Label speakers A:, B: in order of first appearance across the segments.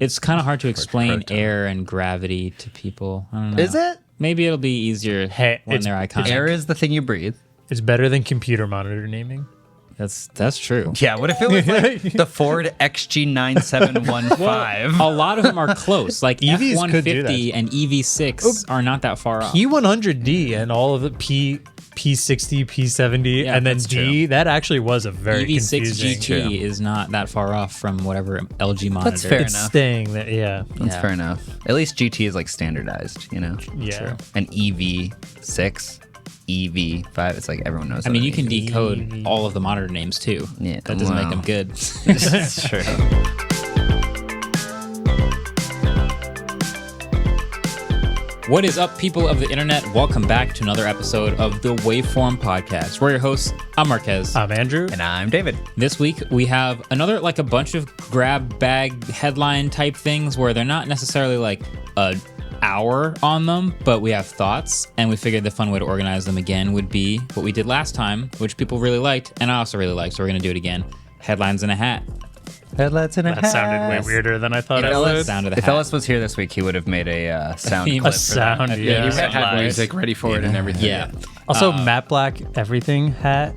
A: It's kind of hard to explain air and gravity to people. I don't know.
B: Is it?
A: Maybe it'll be easier when they're iconic.
B: Air is the thing you breathe.
C: It's better than computer monitor naming.
A: That's true.
B: Yeah, what if it was like the Ford XG9715?
A: A lot of them are close. Like
C: EVs could do
A: F-150 and EV6 are not that far off.
C: P100D and all of the P60, P70, and then D, that actually was a very
A: EV6
C: confusing.
A: GT is not that far off from whatever LG monitor.
B: That's fair
C: It's
B: enough.
C: staying there, yeah.
B: That's fair enough. At least GT is like standardized, you know?
C: Yeah.
A: True.
B: An EV6, EV5, it's like everyone knows.
A: I mean,
B: what
A: you can
B: an EV.
A: decode all of the monitor names too.
B: Yeah,
A: That doesn't make
B: wow.
A: them good.
B: That's true.
A: What is up, people of the internet? Welcome back to another episode of the Waveform podcast. We're your hosts. I'm Marquez.
C: I'm Andrew.
B: And I'm David.
A: This week we have another like a bunch of grab bag headline type things where they're not necessarily like an hour on them, but we have thoughts, and we figured the fun way to organize them again would be what we did last time, which people really liked, and I also really liked, so we're going to do it again. Headlines in a hat.
B: Headlights in a
C: That sounded way weirder than I thought it would.
A: Sound of the
B: If
A: hat.
B: Ellis was here this week, he would have made a sound
A: theme.
B: clip
C: A
B: for that.
C: sound,
D: Yeah, you
C: yeah.
D: had music ready for it and everything.
A: Yeah.
C: Also, matte black everything hat.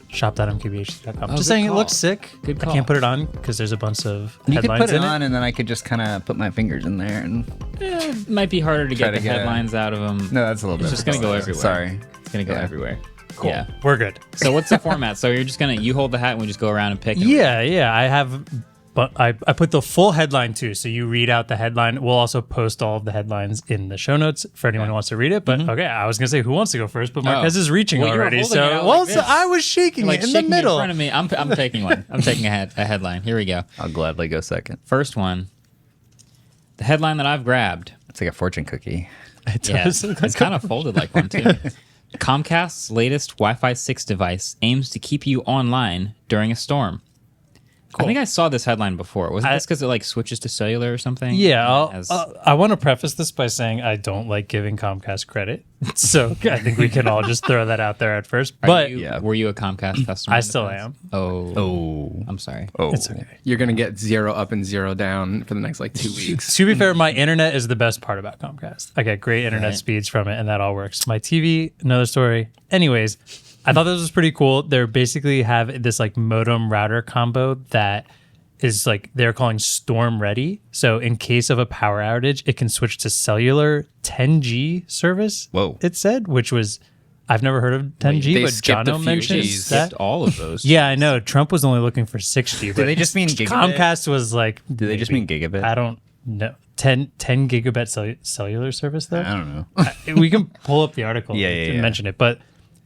C: Shop.mkbhd.com.
A: Oh,
C: Just
A: good
C: saying,
A: call.
C: it looks sick.
A: Good
C: I
A: call.
C: can't put it on because there's a bunch of
B: You could
C: headlines
B: put it
C: in
B: on, and then I could just kind of put my fingers in there. And
A: It might be harder to
B: Try
A: get
B: to
A: the
B: get
A: headlines out of them.
B: no, that's a little bit.
A: It's just going to go everywhere.
B: Sorry.
A: It's going to go
B: Yeah.
A: everywhere.
C: Cool.
A: Yeah.
C: We're good.
A: So what's the format? So you're just you hold the hat and we just go around and pick. And
C: Yeah. I have, but I put the full headline too. So you read out the headline. We'll also post all of the headlines in the show notes for anyone who wants to read it. But okay, I was gonna say who wants to go first, but Marquez is reaching
A: Well, you were
C: already.
A: holding it out
C: So
A: like this.
C: I was shaking
A: like
C: it in the
A: shaking
C: middle.
A: in front of me. I'm taking one. I'm taking a headline. Here we go.
B: I'll gladly go second.
A: First one. The headline that I've grabbed.
B: It's like a fortune cookie.
C: It
A: Yeah,
C: does.
A: it's kind of folded like one too. Comcast's latest Wi-Fi 6 device aims to keep you online during a storm. I think I saw this headline before. Was this because it like switches to cellular or something?
C: Yeah,
A: And it has-
C: I want to preface this by saying I don't like giving Comcast credit, so I think we can all just throw that out there at first. But
A: were you a Comcast customer?
C: I
A: in the
C: still
A: past?
C: am.
B: Oh.
A: I'm sorry.
B: Oh.
C: It's okay.
D: You're going to get 0 up and 0 down for the next like 2 weeks.
C: To be fair, my internet is the best part about Comcast. I get great internet
A: Right.
C: speeds from it, and that all works. My TV, another story. Anyways, I thought this was pretty cool. They basically have this like modem router combo that is like they're calling storm ready. So in case of a power outage, it can switch to cellular 10G service.
B: Whoa.
C: It said, which was I've never heard of 10G,
D: they
C: but
D: skipped a
C: Jono
D: few
C: mentioned
D: Gs.
C: that.
A: Skipped all of those.
C: Yeah, I know. Trump was only looking for 6G.
B: Do
C: But
B: they just mean gigabit?
C: Comcast was like,
B: Do they just mean gigabit?
C: I don't know. 10 gigabit cellular service though.
B: I don't know.
C: We can pull up the article
B: Yeah,
C: to
B: yeah.
C: mention it, but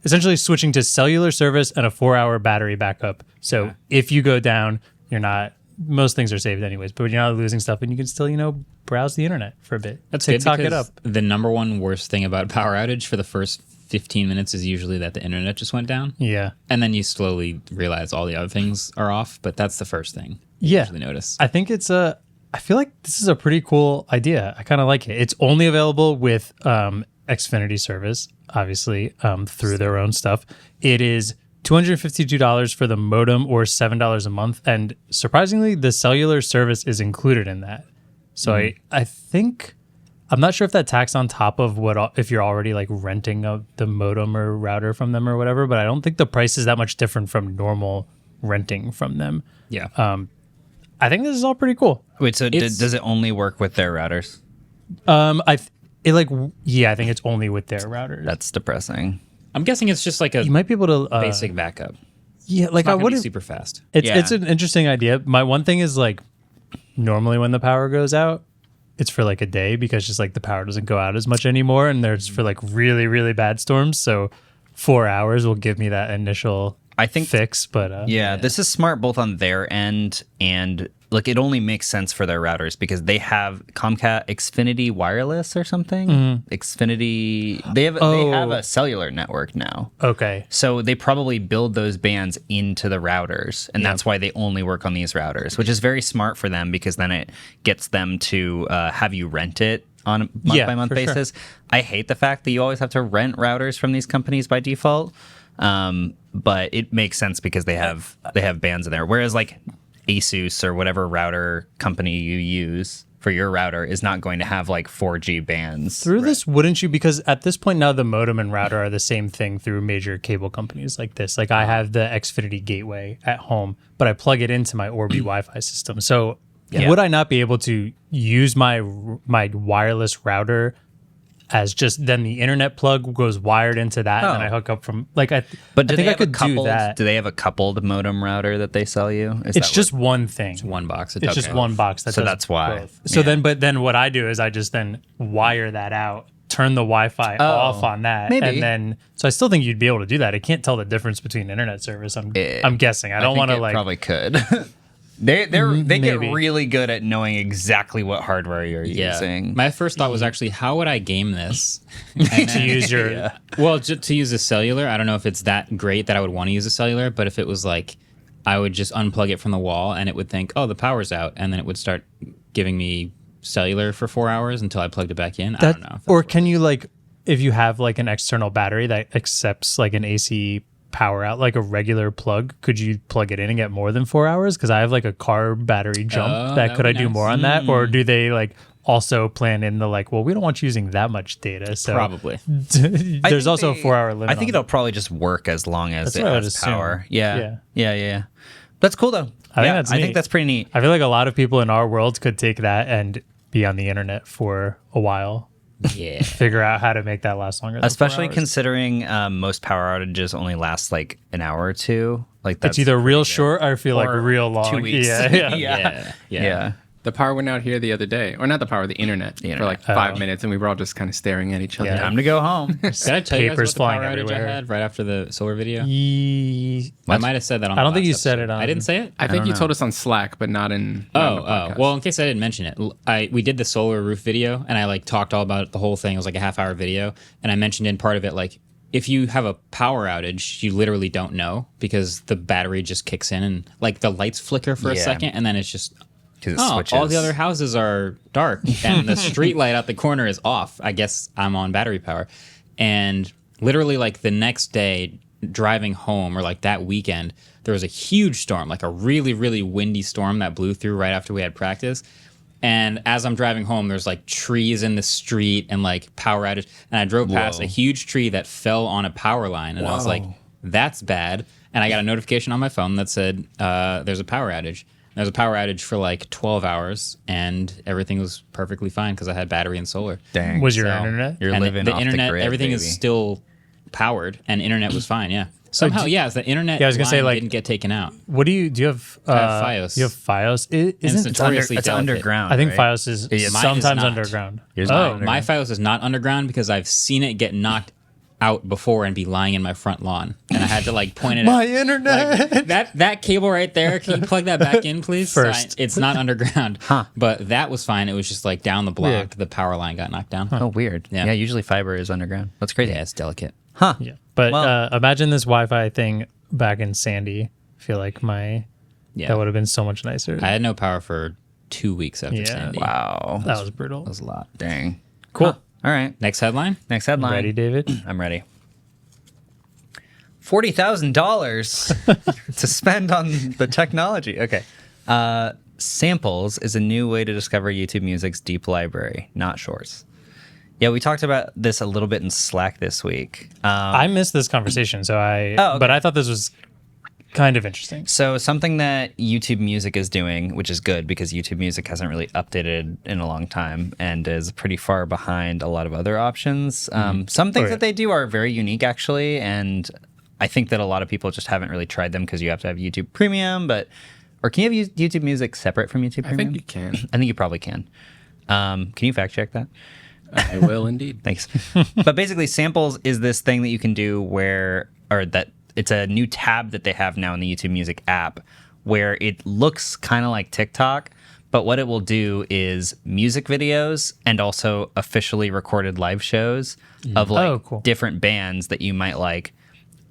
C: essentially switching to cellular service and a 4-hour battery backup. So if you go down, you're not. Most things are saved anyways, but you're not losing stuff, and you can still browse the internet for a bit.
A: That's
C: TikTok
A: good
C: it up.
A: because the number one worst thing about power outage for the first 15 minutes is usually that the internet just went down.
C: Yeah,
A: And then you slowly realize all the other things are off, but that's the first thing you
C: yeah.
A: usually notice.
C: I think it's a. I feel like this is a pretty cool idea. I kind of like it. It's only available with Xfinity service, obviously through their own stuff. It is $252 for the modem or $7 a month, and surprisingly, the cellular service is included in that. So I think I'm not sure if that tax on top of if you're already like renting the modem or router from them or whatever, but I don't think the price is that much different from normal renting from them.
A: Yeah.
C: I think this is all pretty cool.
B: Wait, so
A: It's-
B: does it only work with their routers?
C: I think it's only with their routers.
B: That's depressing.
A: I'm guessing it's just like a
C: You might be able to
A: basic backup.
C: Yeah, like
A: It's not
C: I
A: gonna be
C: wouldn't.
A: super fast.
C: It's an interesting idea. My one thing is like normally when the power goes out, it's for like a day because just like the power doesn't go out as much anymore, and there's for like really really bad storms. So 4 hours will give me that initial
B: I think
C: fix. But
B: Yeah, this is smart both on their end and like it only makes sense for their routers because they have Comcast Xfinity Wireless or something. Xfinity, they have a cellular network now.
C: okay,
B: So they probably build those bands into the routers, and that's why they only work on these routers, which is very smart for them because then it gets them to have you rent it on a month-by-month
C: for sure.
B: basis. I hate the fact that you always have to rent routers from these companies by default, but it makes sense because they have bands in there. Whereas like Asus or whatever router company you use for your router is not going to have like 4G bands.
C: Through this, wouldn't you? Because at this point now, the modem and router are the same thing through major cable companies like this. Like I have the Xfinity gateway at home, but I plug it into my Orbi Wi-Fi system. So would I not be able to use my wireless router as just then the internet plug goes wired into that and then I hook up from like I think I could do that.
B: Do they have a coupled modem router that they sell you?
C: It's just one thing.
A: It's one box.
C: It's just one box.
B: So that's why.
C: Both. So then what I do is I just then wire that out, turn the Wi-Fi off on that, and then so I still think you'd be able to do that. I can't tell the difference between internet service. I'm guessing. I don't want to like
B: probably could. They get
C: Maybe.
B: really good at knowing exactly what hardware you're using.
A: My first thought was actually, how would I game this?
C: to use your
A: Well, to use a cellular. I don't know if it's that great that I would want to use a cellular, but if it was like, I would just unplug it from the wall and it would think, oh, the power's out, and then it would start giving me cellular for 4 hours until I plugged it back in. I don't know.
C: Or can you like, if you have like an external battery that accepts like an AC power out, like a regular plug, could you plug it in and get more than 4 hours? Because I have like a car battery jump that could I do more on that? Or do they like also plan in the like, well, we don't want you using that much data, so
A: Probably.
C: there's also a 4 hour limit.
B: I think it'll probably just work as long as it
C: what I would
B: has
C: assume.
B: power. Yeah. That's cool though.
C: I
B: I think that's pretty neat.
C: I feel like a lot of people in our world could take that and be on the internet for a while.
A: Yeah.
C: Figure out how to make that last longer. Than
B: Especially
C: 4 hours.
B: considering most power outages only last like an hour or two. Like that's
C: It's either real short or I feel like
B: Or
C: real long.
B: 2 weeks.
A: Yeah.
D: The power went out here the other day, or not the power, the internet, for like 5 minutes, and we were all just kind of staring at each other.
B: Time to go home.
A: Did I tell you guys
C: Papers
A: what the
C: flying
A: power outage
C: everywhere.
A: I had right after the solar video?
C: Ye-
A: I might have said that on
C: I don't
A: the
C: think
A: last
C: you said
A: episode.
C: it on-
A: I didn't say it?
D: I think you told us on Slack, but not in. not in the podcast.
A: Well, in case I didn't mention it, we did the solar roof video, and I like talked all about the whole thing. It was like a half-hour video, and I mentioned in part of it, like, if you have a power outage, you literally don't know because the battery just kicks in and like the lights flicker for a second, and then it's just all
B: switches.
A: the other houses are dark and the street light out the corner is off. I guess I'm on battery power, and literally like the next day driving home or like that weekend, there was a huge storm, like a really, really windy storm that blew through right after we had practice. And as I'm driving home, there's like trees in the street and like power outage. And I drove past a huge tree that fell on a power line. And I was like, that's bad. And I got a notification on my phone that said, there's a power outage. There was a power outage for like 12 hours and everything was perfectly fine because I had battery and solar.
B: Dang.
C: Was your internet?
B: You're
A: And
B: living
A: the
B: off
A: internet,
B: the grid,
A: everything
B: baby.
A: is still powered and internet was fine. Yeah. Somehow, the internet
C: I was gonna say,
A: line
C: like-
A: didn't get taken out.
C: What do you have?
A: I have Fios.
C: You have Fios? Isn't
A: It's
B: It's,
A: notoriously
B: it's
A: delicate.
B: underground.
C: I think
B: right?
C: Fios is
B: Mine is
C: sometimes
A: not.
C: underground.
B: Yours is
C: Oh,
B: not
A: My Fios is not underground because I've seen it get knocked out before and be lying in my front lawn, and I had to like point it
C: my
A: out.
C: internet.
A: Like, that cable right there, can you plug that back in, please?
C: First.
A: It's not underground, but that was fine. It was just like down the block, the power line got knocked down.
B: Oh, weird.
A: Yeah.
B: Yeah, usually fiber is underground. That's crazy.
A: Yeah, it's delicate.
B: Huh.
C: Yeah, but
B: Well-
C: imagine this Wi-Fi thing back in Sandy. I feel like that would have been so much nicer.
A: I had no power for 2 weeks after
C: Yeah.
A: Sandy.
B: Wow.
C: that was brutal.
A: That was a lot.
B: Dang.
C: Cool.
B: Huh. All right.
A: Next headline.
B: Next headline.
C: Ready, David?
B: I'm ready. $40,000 to spend on the technology. Okay. Samples is a new way to discover YouTube Music's deep library, not shorts. Yeah, we talked about this a little bit in Slack this week.
C: I missed this conversation, so
B: okay.
C: but I thought this was kind of interesting.
B: So something that YouTube Music is doing, which is good because YouTube Music hasn't really updated in a long time and is pretty far behind a lot of other options. Some things that they do are very unique, actually, and I think that a lot of people just haven't really tried them because you have to have YouTube Premium, or can you have YouTube Music separate from YouTube Premium?
D: I think you can.
B: I think you probably can. Can you fact check that?
D: I will indeed.
B: Thanks. But basically, samples is this thing that you can do that it's a new tab that they have now in the YouTube Music app where it looks kind of like TikTok, but what it will do is music videos and also officially recorded live shows of
C: cool.
B: different bands that you might like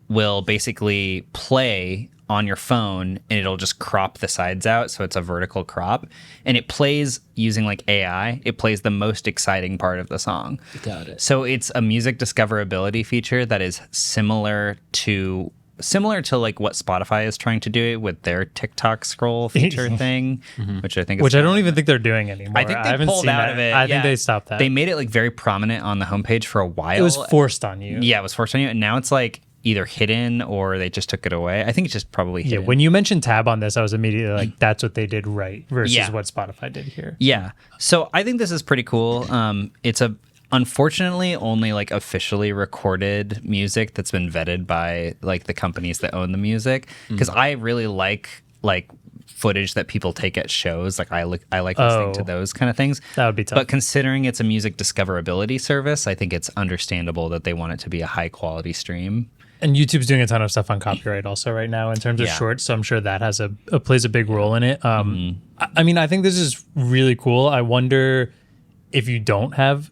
B: will basically play on your phone and it'll just crop the sides out so it's a vertical crop and it plays using like AI. It plays the most exciting part of the song.
A: Got it.
B: So it's a music discoverability feature that is similar to similar to like what Spotify is trying to do with their TikTok scroll feature thing, which I think
C: I don't even think they're doing anymore.
B: I think they
C: haven't
B: pulled
C: seen
B: out
C: that.
B: of it.
C: I think they stopped that.
B: They made it like very prominent on the homepage for a while.
C: It was forced on you.
B: Yeah, it was forced on you, and now it's like either hidden or they just took it away. I think it's just probably hidden.
C: Yeah, when you mentioned tab on this, I was immediately like, that's what they did right versus what Spotify did here.
B: Yeah. So I think this is pretty cool. It's unfortunately only like officially recorded music that's been vetted by like the companies that own the music, because I really like footage that people take at shows. Like I like listening to those kind of things.
C: That would be tough.
B: But considering it's a music discoverability service, I think it's understandable that they want it to be a high quality stream.
C: And YouTube's doing a ton of stuff on copyright also right now in terms of shorts, so I'm sure that has plays a big role in it. I mean, I think this is really cool. I wonder if you don't have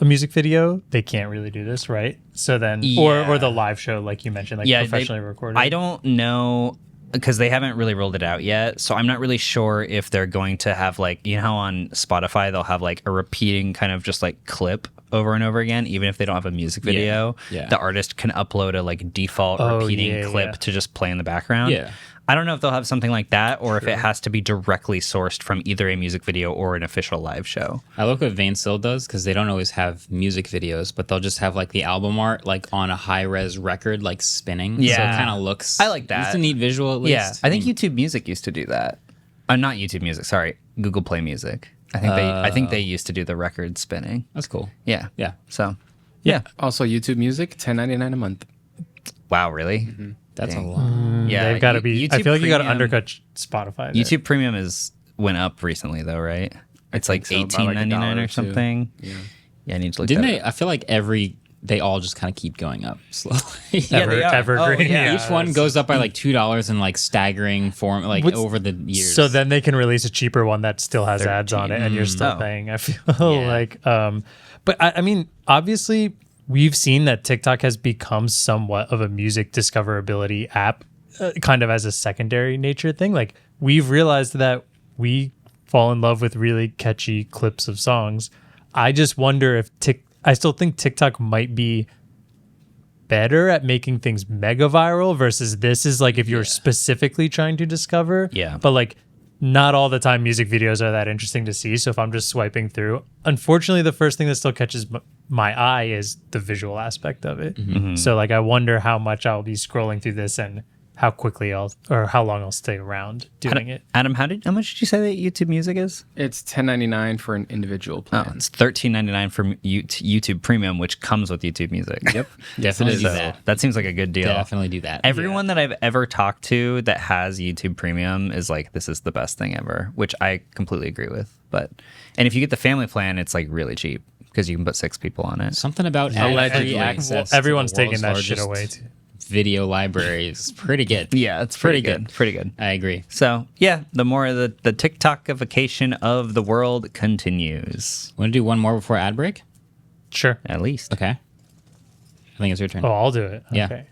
C: a music video, they can't really do this, right? So then, or the live show, like you mentioned, like professionally recorded.
B: I don't know, because they haven't really rolled it out yet. So I'm not really sure if they're going to have like, you know how on Spotify they'll have like a repeating kind of just like clip over and over again, even if they don't have a music video.
A: Yeah.
B: The artist can upload a like default repeating clip to just play in the background.
A: Yeah.
B: I don't know if they'll have something like that, or if it has to be directly sourced from either a music video or an official live show.
A: I look what Vainsil does, because they don't always have music videos, but they'll just have like the album art like on a high res record, like spinning.
B: Yeah.
A: So it kind of looks.
B: I like that.
A: It's a neat visual at least.
B: Yeah, I think YouTube Music used to do that. Not YouTube Music, sorry, Google Play Music. I think they used to do the record spinning.
A: That's cool.
B: Yeah.
A: Yeah.
B: So, yeah.
D: Also, YouTube Music, $10.99 a month.
B: Wow, really?
A: That's
B: Dang.
A: a lot.
B: Yeah,
C: They've got to be. I
B: YouTube
C: feel like you got to
B: Premium-
C: undercut Spotify. there.
B: YouTube Premium went up recently, though, right? It's like
D: think so, by like
B: $18.99
D: $1
B: or
D: or
B: something.
D: Yeah.
B: Yeah, I need to look.
A: Didn't
B: that
A: they?
B: up.
A: I feel like they all just kind of keep going up slowly.
B: Yeah, they are.
C: Evergreen.
B: Oh, yeah.
A: Each one goes up by like $2 in like staggering form, like
C: What's-
A: over the years.
C: So then they can release a cheaper one that still has ads on it, and you're still
B: Oh.
C: paying. I feel
A: Yeah.
C: like, but I mean, obviously, we've seen that TikTok has become somewhat of a music discoverability app, kind of as a secondary nature thing. Like we've realized that we fall in love with really catchy clips of songs. I just wonder if I still think TikTok might be better at making things mega viral versus this is like if you're specifically trying to discover.
B: Yeah.
C: But like not all the time music videos are that interesting to see. So if I'm just swiping through, unfortunately, the first thing that still catches my eye is the visual aspect of it. So like I wonder how much I'll be scrolling through this and how quickly how long I'll stay around doing it.
B: Adam, how much did you say that YouTube Music is?
D: It's $10.99 for an individual plan.
B: It's $13.99 for YouTube Premium, which comes with YouTube Music.
D: Yep.
A: definitely do
B: So
A: that.
B: that seems like a good deal.
A: Definitely do that.
B: Everyone that I've ever talked to that has YouTube Premium is like, this is the best thing ever, which I completely agree with. And if you get the family plan, it's like really cheap because you can put 6 people on it.
A: Something about
D: Allegedly.
A: ad-free access.
C: Everyone's
A: to the
C: taking
A: world's
C: that shit
A: largest
C: away too.
A: Video library is pretty good.
B: Yeah, it's
A: Pretty
B: pretty
A: good.
B: good. Pretty good.
A: I agree.
B: So yeah, the more the TikTokification of the world continues.
A: Want to do one more before ad break?
C: Sure.
B: At least.
A: Okay. I think it's your turn.
C: Oh, I'll do it.
A: Yeah.
C: Okay.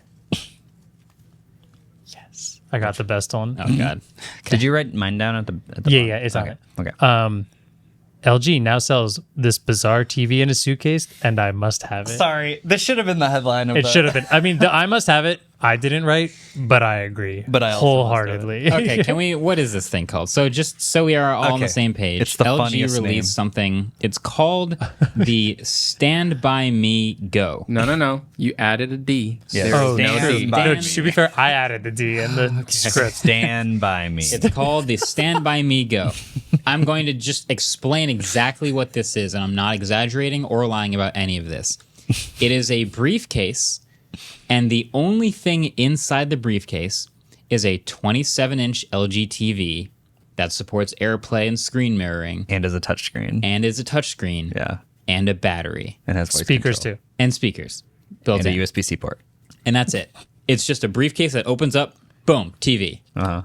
C: Yes. I got the best one.
A: Oh God.
B: Did you write mine down at the
C: Yeah, it's on
B: okay.
C: it.
B: Okay.
C: LG now sells this bizarre TV in a suitcase, and I must have it.
B: Sorry, this should have been the headline of
C: It should have been. I mean, I must have it. I didn't write, but I agree.
B: But I also
C: wholeheartedly.
A: Okay, can we? What is this thing called? So just so we are all on the
B: Okay.
A: same page,
B: It's the
A: LG
B: funniest
A: released
B: name.
A: something. It's called the StanByME Go.
D: No. You added a D.
B: Yeah.
D: There is
C: Oh,
D: no
C: no,
D: D.
C: no, to be fair, I added the D in the script.
B: Stand by me.
A: It's called the StanByME Go. I'm going to just explain exactly what this is, and I'm not exaggerating or lying about any of this. It is a briefcase, and the only thing inside the briefcase is a 27-inch LG TV that supports AirPlay and screen mirroring,
B: And as a touchscreen.
A: and is a touchscreen,
B: Yeah.
A: and a battery,
B: And has voice
C: Speakers
B: control.
C: too.
A: and speakers built
B: And a
A: in.
B: USB-C port.
A: And that's it. It's just a briefcase that opens up, boom, TV.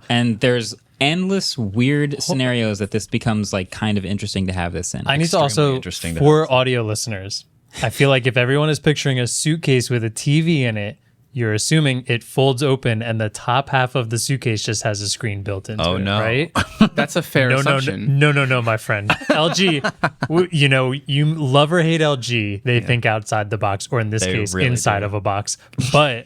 A: And there's endless weird scenarios that this becomes like kind of interesting to have this in.
C: I need to
B: Extremely
C: also,
B: interesting to
C: for audio listeners, I feel like if everyone is picturing a suitcase with a TV in it, you're assuming it folds open and the top half of the suitcase just has a screen built into
B: Oh,
C: it,
B: no.
C: right?
D: That's a fair assumption.
C: No, my friend. LG, you love or hate LG. They think outside the box, or in this
B: They
C: case,
B: really
C: inside
B: do.
C: of a box. But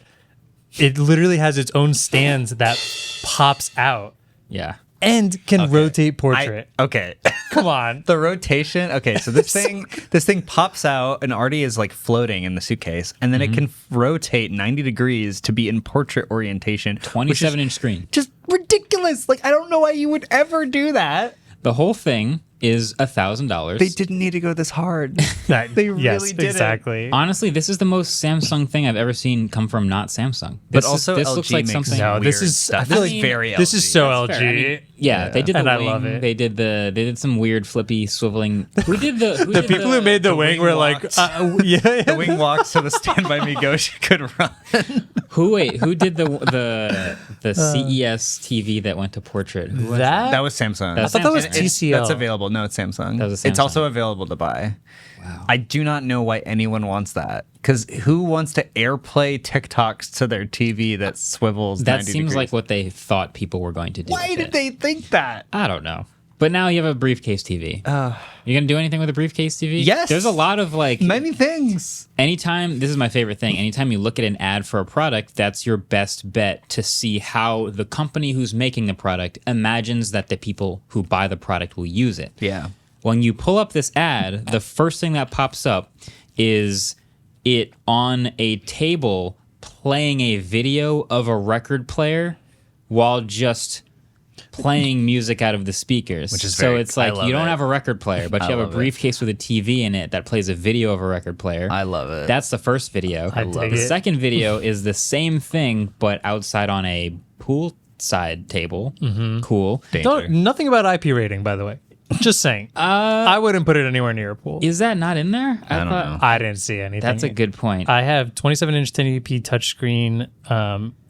C: it literally has its own stands that pops out
A: Yeah.
C: and can rotate portrait.
B: Okay.
C: Come on.
B: The rotation. Okay, so this thing pops out and already is like floating in the suitcase, and then it can rotate 90 degrees to be in portrait orientation.
A: 27-inch screen.
B: Just ridiculous. Like, I don't know why you would ever do that.
A: The whole thing is $1,000.
B: They didn't need to go this hard. They really did.
C: Exactly.
A: Honestly, this is the most Samsung thing I've ever seen come from not Samsung.
B: But also,
A: this
B: LG
A: looks like
B: makes
A: something.
C: No,
B: weird
C: this is.
B: stuff.
C: I feel like
B: very
C: this
B: LG.
C: is so
A: That's
C: LG.
A: fair. I mean, yeah, they did the
C: And I
A: wing.
C: love it.
A: They did some weird flippy swiveling. Who did the
C: The people who made the wing
B: wing
C: were like,
B: walks.
C: yeah.
B: The wing walks so the StanByME Go she could run.
A: Who did the CES TV that went to portrait? Who was
B: That was Samsung.
A: I
C: thought that was
B: And it's-
C: TCL.
B: That's available. No, it's Samsung.
A: That was a
B: It's
A: Samsung.
B: also available to buy.
A: Wow.
B: I do not know why anyone wants that. Because who wants to AirPlay TikToks to their TV that swivels
A: That
B: 90
A: seems
B: degrees?
A: like what they thought people were going to do.
B: Why
A: with
B: did
A: it.
B: they think that?
A: I don't know. But now you have a briefcase TV. You gonna do anything with a briefcase TV?
B: Yes.
A: There's a lot of like
B: Many things.
A: anytime, this is my favorite thing. Anytime you look at an ad for a product, that's your best bet to see how the company who's making the product imagines that the people who buy the product will use it.
B: Yeah.
A: When you pull up this ad, the first thing that pops up is it on a table playing a video of a record player while just playing music out of the speakers.
B: Which is
A: so
B: very-
A: it's
B: I
A: like
B: love
A: you don't
B: it.
A: have a record player, but you have a
B: love it.
A: briefcase with a TV in it that plays a video of a record player.
B: I love it.
A: That's the first video.
C: I dig
A: The
C: it.
A: second video is the same thing, but outside on a poolside table. Mm-hmm. Cool.
C: Nothing about IP rating, by the way. Just saying. I wouldn't put it anywhere near a pool.
A: Is that not in there?
B: I don't know.
C: I didn't see anything.
A: That's a good point.
C: I have 27-inch 1080p touchscreen,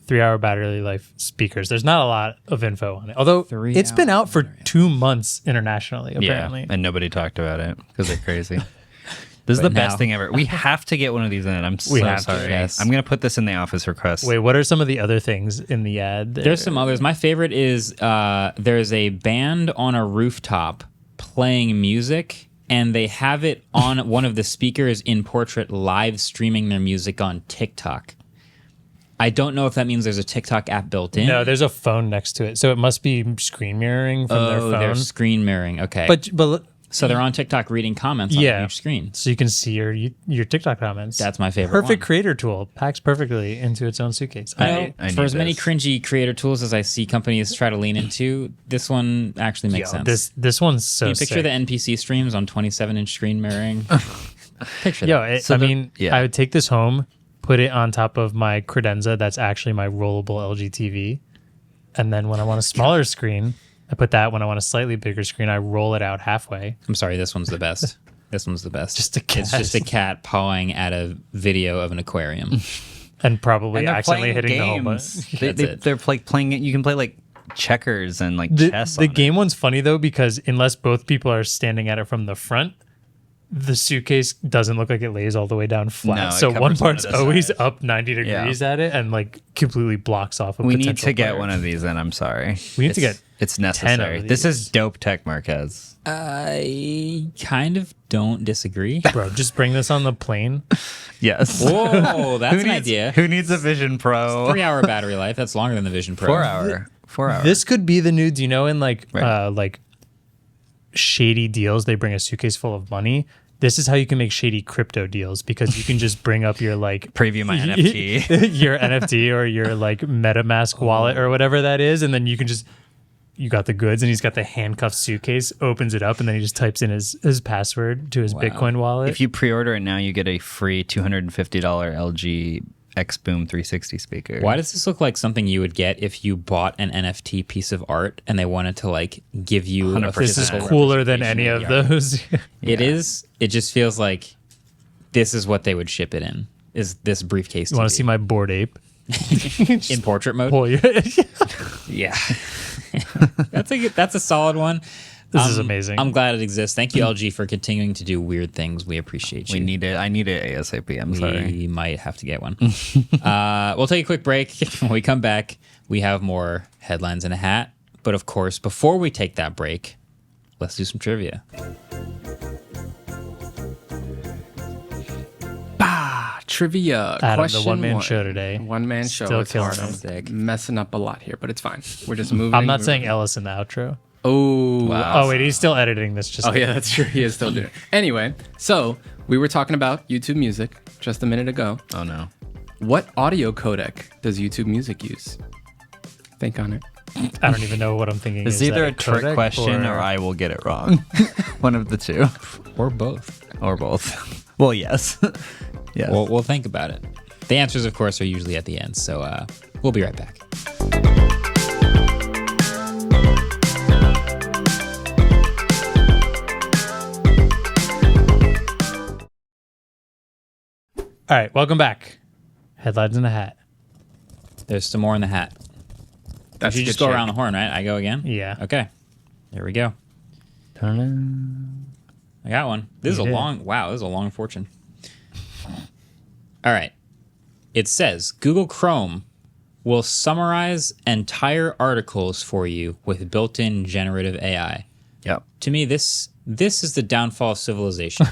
C: 3-hour battery life speakers. There's not a lot of info on it. Although
A: 3
C: it's been
A: hour
C: out for 2 months internationally,
B: Yeah.
C: apparently.
B: And nobody talked about it because they're crazy. This is
A: But
B: the best
A: now-
B: thing ever. We have to get one of these in. I'm so
C: have to,
B: sorry.
A: yes.
B: I'm going to put this in the office request.
C: Wait, what are some of the other things in the ad?
A: There's some others. My favorite is there's a band on a rooftop playing music, and they have it on one of the speakers in portrait live streaming their music on TikTok. I don't know if that means there's a TikTok app built in.
C: No, there's a phone next to it. So it must be screen mirroring from their
A: Oh,
C: phone.
A: they're screen mirroring. Okay.
C: But
A: so they're on TikTok reading comments on
C: Yeah.
A: each screen.
C: so you can see your TikTok comments.
A: That's my favorite
C: Perfect
A: one.
C: creator tool. Packs perfectly into its own suitcase.
A: You know,
B: I
A: for
B: need
A: as many
B: this.
A: cringy creator tools as I see companies try to lean into, this one actually makes sense.
C: This one's so
A: Can you picture
C: sick.
A: the NPC streams on 27-inch screen mirroring? Picture
C: Yo,
A: that.
B: Yeah.
C: I would take this home, put it on top of my credenza. That's actually my rollable LG TV. And then when I want a smaller screen, I put that. When I want a slightly bigger screen, I roll it out halfway.
A: I'm sorry, this one's the best. This one's the best.
C: Just a cat.
A: It's just a cat pawing at a video of an aquarium.
C: And probably
B: And they're
C: accidentally
B: playing
C: hitting the home
B: games.
C: button.
A: That's it.
B: They're like playing it. You can play like checkers and like
C: The
B: chess.
C: the
B: on
C: game one's funny though, because unless both people are standing at it from the front, the suitcase doesn't look like it lays all the way down flat.
B: No, it
C: So one
B: covers one
C: part's
B: of the
C: always
B: sides.
C: up 90 degrees at it and like completely blocks off a
B: We need
C: potential
B: to get
C: player.
B: one of these. And I'm sorry.
C: We need to get
B: It's
C: 10
B: necessary.
C: of
B: This is
C: these.
B: dope tech, Marquez.
A: I kind of don't disagree.
C: Bro, just bring this on the plane.
B: Yes.
A: Whoa, that's
B: Who
A: an
B: needs,
A: idea.
B: Who needs a Vision Pro?
A: 3-hour battery life. That's longer than the Vision Pro.
B: 4 hour. 4 hour.
C: This could be the new, do you know, in like
B: Right.
C: like shady deals, they bring a suitcase full of money. This is how you can make shady crypto deals, because you can just bring up your like
B: Preview my NFT.
C: your NFT or your like MetaMask wallet or whatever that is, and then you can just you got the goods, and he's got the handcuffed suitcase, opens it up, and then he just types in his password to his Bitcoin wallet.
B: If you pre-order it now, you get a free $250 LG X Boom 360 speaker.
A: Why does this look like something you would get if you bought an NFT piece of art and they wanted to like give you a
B: 100%.
C: this is
A: physical
C: cooler than any
A: representation
C: of
A: the art?
C: those.
A: It is. It just feels like this is what they would ship it in. Is this briefcase?
C: You want to
A: TV.
C: see my bored ape?
A: in portrait mode?
C: Pull your-
A: Yeah, that's a solid one.
C: This is amazing.
A: I'm glad it exists. Thank you, LG, for continuing to do weird things. We appreciate you.
B: We need it. I need it ASAP. I'm sorry.
A: We might have to get one. We'll take a quick break. When we come back, we have more headlines in a hat. But of course, before we take that break, let's do some trivia.
D: trivia
C: Adam,
D: question.
C: the one-man show today.
D: One-man show.
C: Still
D: It's hard.
C: killing
D: I'm messing up a lot here, but it's fine. We're just moving.
C: I'm not saying Ellis in the outro.
D: Oh,
B: Wow.
C: Oh, wait, he's still editing this. Just
D: Oh, yeah, that's true. He is still doing it. Anyway, so we were talking about YouTube Music just a minute ago.
B: Oh, no.
D: What audio codec does YouTube Music use? Think on it.
C: I don't even know what I'm thinking.
B: It's
C: Is
B: either
C: that
B: a trick
C: codec
B: question or I will get it wrong. One of the two.
A: Or both.
B: Or both. Well, yes. Yes.
A: We'll think about it. The answers, of course, are usually at the end. So we'll be right back.
C: All right, welcome back. Headlines in a hat.
A: There's some more in the hat.
D: That's
A: You just go around the horn, right? I go again?
C: Yeah.
A: Okay. There we go. I got one. This is a long fortune. All right. It says Google Chrome will summarize entire articles for you with built-in generative AI.
B: Yep.
A: To me, this is the downfall of civilization.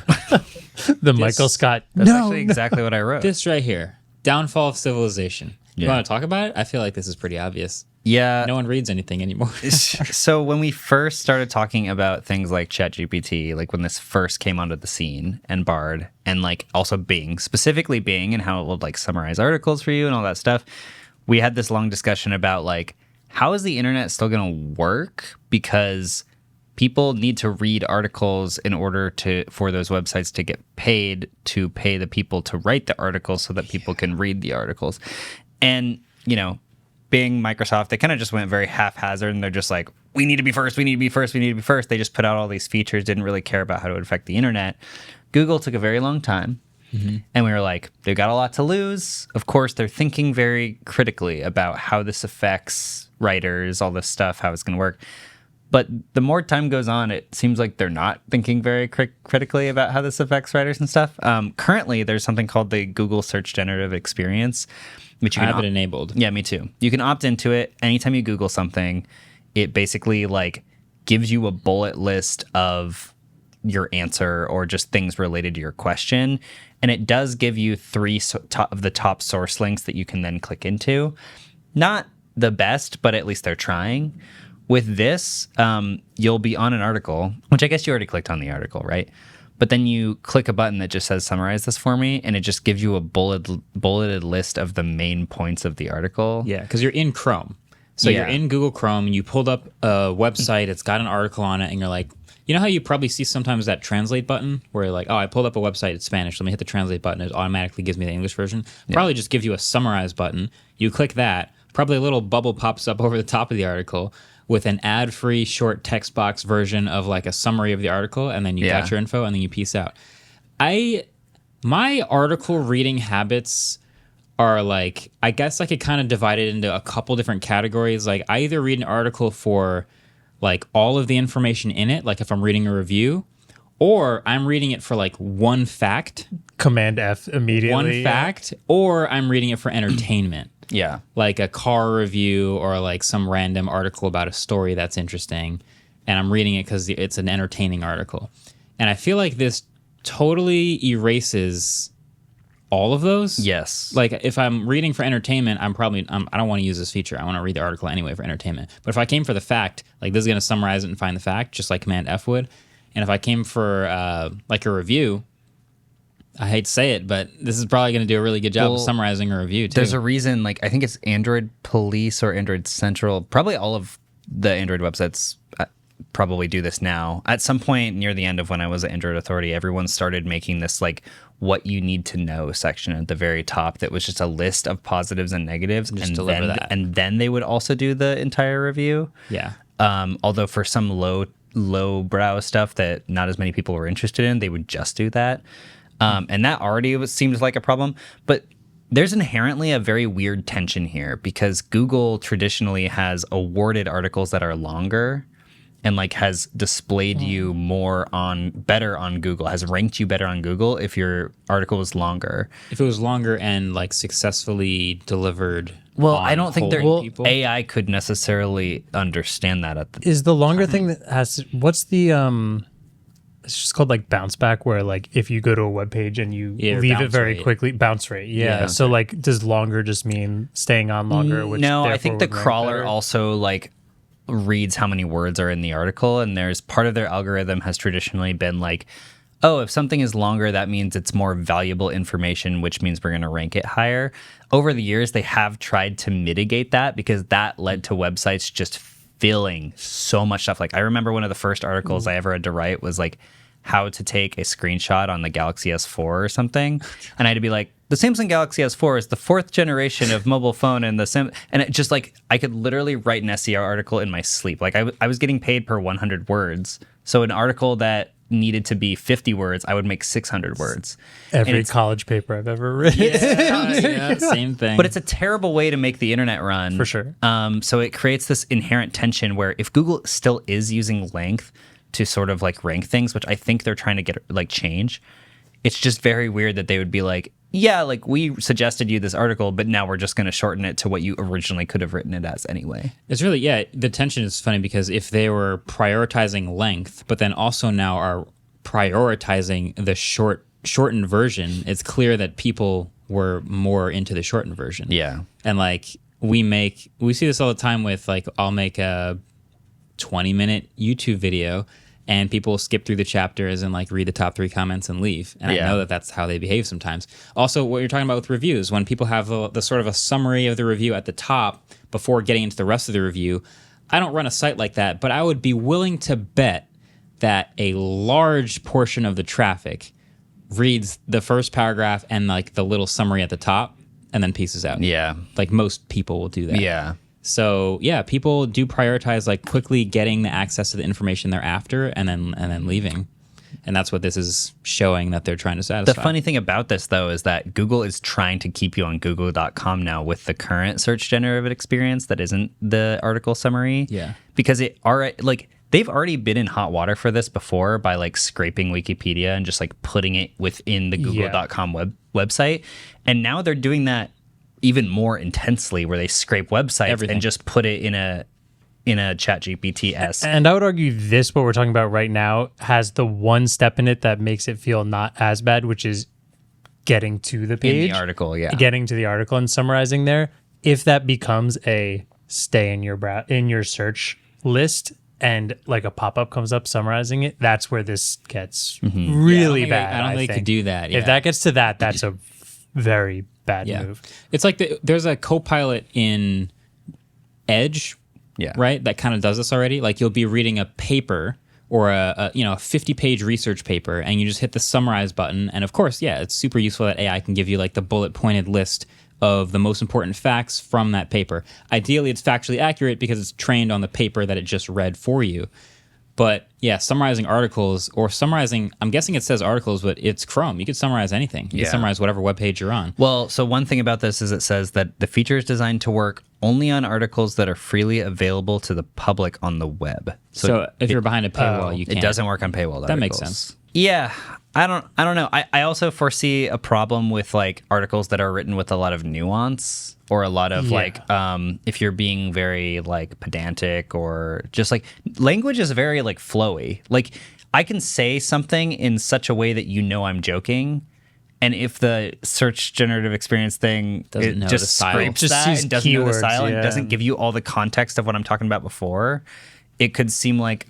C: Michael Scott.
B: That's actually exactly what I wrote.
A: This right here, downfall of civilization. You
B: Yeah.
A: want to talk about it? I feel like this is pretty obvious.
B: Yeah.
A: No one reads anything anymore.
B: So when we first started talking about things like ChatGPT, like when this first came onto the scene, and Bard, and like also Bing, specifically Bing, and how it would like summarize articles for you and all that stuff, we had this long discussion about like, how is the internet still going to work? Because people need to read articles in order for those websites to get paid to pay the people to write the articles so that people can read the articles. And, you know, Bing, Microsoft, they kind of just went very haphazard, and they're just like, we need to be first, we need to be first, we need to be first. They just put out all these features, didn't really care about how it would affect the internet. Google took a very long time, and we were like, they've got a lot to lose. Of course, they're thinking very critically about how this affects writers, all this stuff, how it's going to work. But the more time goes on, it seems like they're not thinking very critically about how this affects writers and stuff. Currently, there's something called the Google Search Generative Experience, which you
A: I
B: can
A: have it enabled.
B: Yeah, me too. You can opt into it. Anytime you Google something, it basically like gives you a bullet list of your answer or just things related to your question. And it does give you three of the top source links that you can then click into. Not the best, but at least they're trying. With this, you'll be on an article, which I guess you already clicked on the article, right? But then you click a button that just says summarize this for me, and it just gives you a bulleted list of the main points of the article.
A: Yeah, because you're in Chrome. So you're in Google Chrome, and you pulled up a website, it's got an article on it, and you're like, you know how you probably see sometimes that translate button where you're like, oh, I pulled up a website, it's Spanish, let me hit the translate button, it automatically gives me the English version. Probably just gives you a summarize button. You click that, probably a little bubble pops up over the top of the article with an ad-free short text box version of like a summary of the article, and then you got your info, and then you peace out. My article reading habits are like, I guess I could kind of divide it into a couple different categories. Like I either read an article for like all of the information in it, like if I'm reading a review, or I'm reading it for like one fact.
C: Command F immediately.
A: One fact, or I'm reading it for entertainment.
B: Yeah.
A: Like a car review or like some random article about a story that's interesting. And I'm reading it because it's an entertaining article. And I feel like this totally erases all of those.
B: Yes.
A: Like if I'm reading for entertainment, I don't want to use this feature. I want to read the article anyway for entertainment. But if I came for the fact, like this is going to summarize it and find the fact, just like Command F would. And if I came for like a review, I hate to say it, but this is probably going to do a really good job of summarizing a review, too.
B: There's a reason, like, I think it's Android Police or Android Central. Probably all of the Android websites probably do this now. At some point near the end of when I was at Android Authority, everyone started making this, like, what you need to know section at the very top that was just a list of positives and negatives.
A: Just deliver that.
B: And then they would also do the entire review.
A: Yeah.
B: Although for some low brow stuff that not as many people were interested in, they would just do that. And that already seemed like a problem. But there's inherently a very weird tension here because Google traditionally has awarded articles that are longer and like has displayed you better on Google, has ranked you better on Google if your article was longer.
A: If it was longer and like successfully delivered.
B: Well, I don't think
A: people.
B: AI could necessarily understand that
C: Is the longer thing that has what's the it's just called like bounce back, where like if you go to a web page and you leave it very quickly, bounce rate. Yeah. So like, does longer just mean staying on longer? Which
B: no, I think the
C: would rank
B: crawler
C: better?
B: also like reads how many words are in the article, and there's part of their algorithm has traditionally been like, oh, if something is longer, that means it's more valuable information, which means we're going to rank it higher. Over the years, they have tried to mitigate that because that led to websites just filling so much stuff. Like I remember one of the first articles I ever had to write was like how to take a screenshot on the Galaxy S4 or something. And I had to be like, the Samsung Galaxy S4 is the 4th generation of mobile phone, and and it just like, I could literally write an SEO article in my sleep. Like I was getting paid per 100 words. So an article that needed to be 50 words, I would make 600 words.
C: Every college paper I've ever written.
A: Yeah, same thing.
B: But it's a terrible way to make the internet run.
C: For sure.
B: So it creates this inherent tension where if Google still is using length to sort of like rank things, which I think they're trying to get like change, it's just very weird that they would be like, yeah, like we suggested you this article, but now we're just going to shorten it to what you originally could have written it as anyway.
A: It's really, the tension is funny because if they were prioritizing length, but then also now are prioritizing the shortened version, it's clear that people were more into the shortened version.
B: Yeah.
A: And like we see this all the time with like, I'll make a 20-minute YouTube video and people skip through the chapters and like read the top 3 comments and leave. And I know that that's how they behave sometimes. Also, what you're talking about with reviews, when people have the sort of a summary of the review at the top before getting into the rest of the review, I don't run a site like that, but I would be willing to bet that a large portion of the traffic reads the first paragraph and like the little summary at the top and then pieces out.
B: Yeah.
A: Like most people will do that.
B: Yeah.
A: So yeah, people do prioritize like quickly getting the access to the information they're after and then leaving. And that's what this is showing that they're trying to satisfy.
B: The funny thing about this, though, is that Google is trying to keep you on Google.com now with the current search generative experience that isn't the article summary.
A: Yeah.
B: Because they've already been in hot water for this before by like scraping Wikipedia and just like putting it within the Google.com website. And now they're doing that even more intensely, where they scrape websites and just put it in a ChatGPT-esque.
C: And I would argue this, what we're talking about right now, has the one step in it that makes it feel not as bad, which is getting to the page.
B: In the article, yeah.
C: Getting to the article and summarizing there. If that becomes a stay in your search list and like a pop-up comes up summarizing it, that's where this gets really bad.
A: I don't think they could do that.
C: If that gets to that, that's a very bad move.
A: It's like there's a Copilot in Edge, right? That kind of does this already. Like you'll be reading a paper or a 50-page research paper, and you just hit the summarize button. And of course, it's super useful that AI can give you like the bullet pointed list of the most important facts from that paper. Ideally, it's factually accurate because it's trained on the paper that it just read for you. But summarizing articles or summarizing, I'm guessing it says articles, but it's Chrome. You could summarize anything. You can summarize whatever web page you're on.
B: Well, so one thing about this is it says that the feature is designed to work only on articles that are freely available to the public on the web.
A: So if you're behind a paywall, you can't.
B: It doesn't work on paywall articles.
A: That makes sense.
B: Yeah. I don't know. I also foresee a problem with like articles that are written with a lot of nuance or a lot of if you're being very like pedantic or just like language is very like flowy. Like I can say something in such a way that I'm joking. And if the search generative experience thing just scrapes that and doesn't know the style and doesn't give you all the context of what I'm talking about before, it could seem like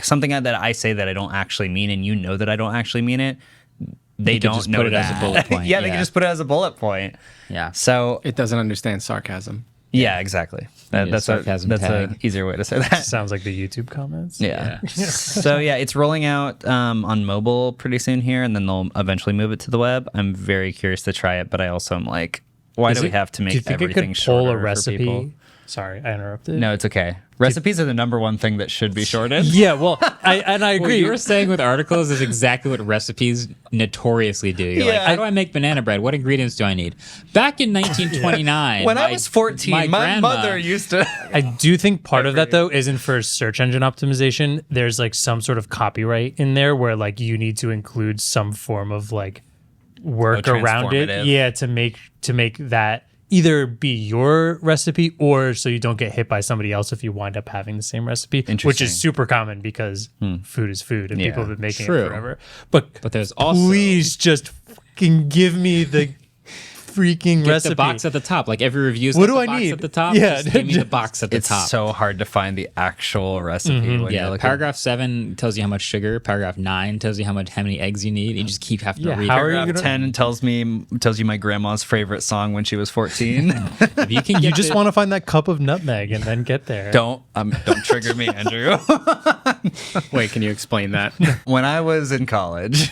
B: something that I say that I don't actually mean, and that I don't actually mean it. They don't
A: just
B: know
A: put it
B: that.
A: as a bullet point.
B: They can just put it as a bullet point.
A: Yeah.
B: So
D: it doesn't understand sarcasm.
B: Yeah, exactly. That's an easier way to say that.
C: Sounds like the YouTube comments.
B: Yeah. So it's rolling out on mobile pretty soon here, and then they'll eventually move it to the web. I'm very curious to try it, but I also am like, why do we have to make everything shorter?
C: Pull a recipe? Sorry, I interrupted.
B: No, it's okay. Recipes are the number one thing that should be shortened.
C: Yeah, well, I agree.
A: What you were saying with articles is exactly what recipes notoriously do. You're like, how do I make banana bread? What ingredients do I need? Back in 1929,
B: when I was 14, my mother used to.
C: I do think part of that though isn't for search engine optimization. There's like some sort of copyright in there where like you need to include some form of like work around it. Yeah, to make that either be your recipe or so you don't get hit by somebody else if you wind up having the same recipe, which
B: Interesting.
C: is super common because food is food and people have been making
A: True.
C: it forever. But
A: there's also
C: please just fucking give me the freaking
A: get
C: recipe.
A: the box at the top. Like every review's
C: What
A: got
C: do
A: the
C: I
A: box
C: need?
A: at the top.
C: Yeah,
A: Just give me the box at the
B: It's
A: top.
B: so hard to find the actual recipe. When
A: Yeah,
B: you're looking.
A: paragraph 7 tells you how much sugar. Paragraph 9 tells you how many eggs you need. You just keep having to
C: Yeah,
A: read.
C: how are you
B: Paragraph
C: gonna-
B: 10 tells you my grandma's favorite song when she was 14.
A: If you can get
C: You just
A: the-
C: want to find that cup of nutmeg and then get there.
B: don't trigger me, Andrew.
D: Wait, can you explain that?
B: When I was in college,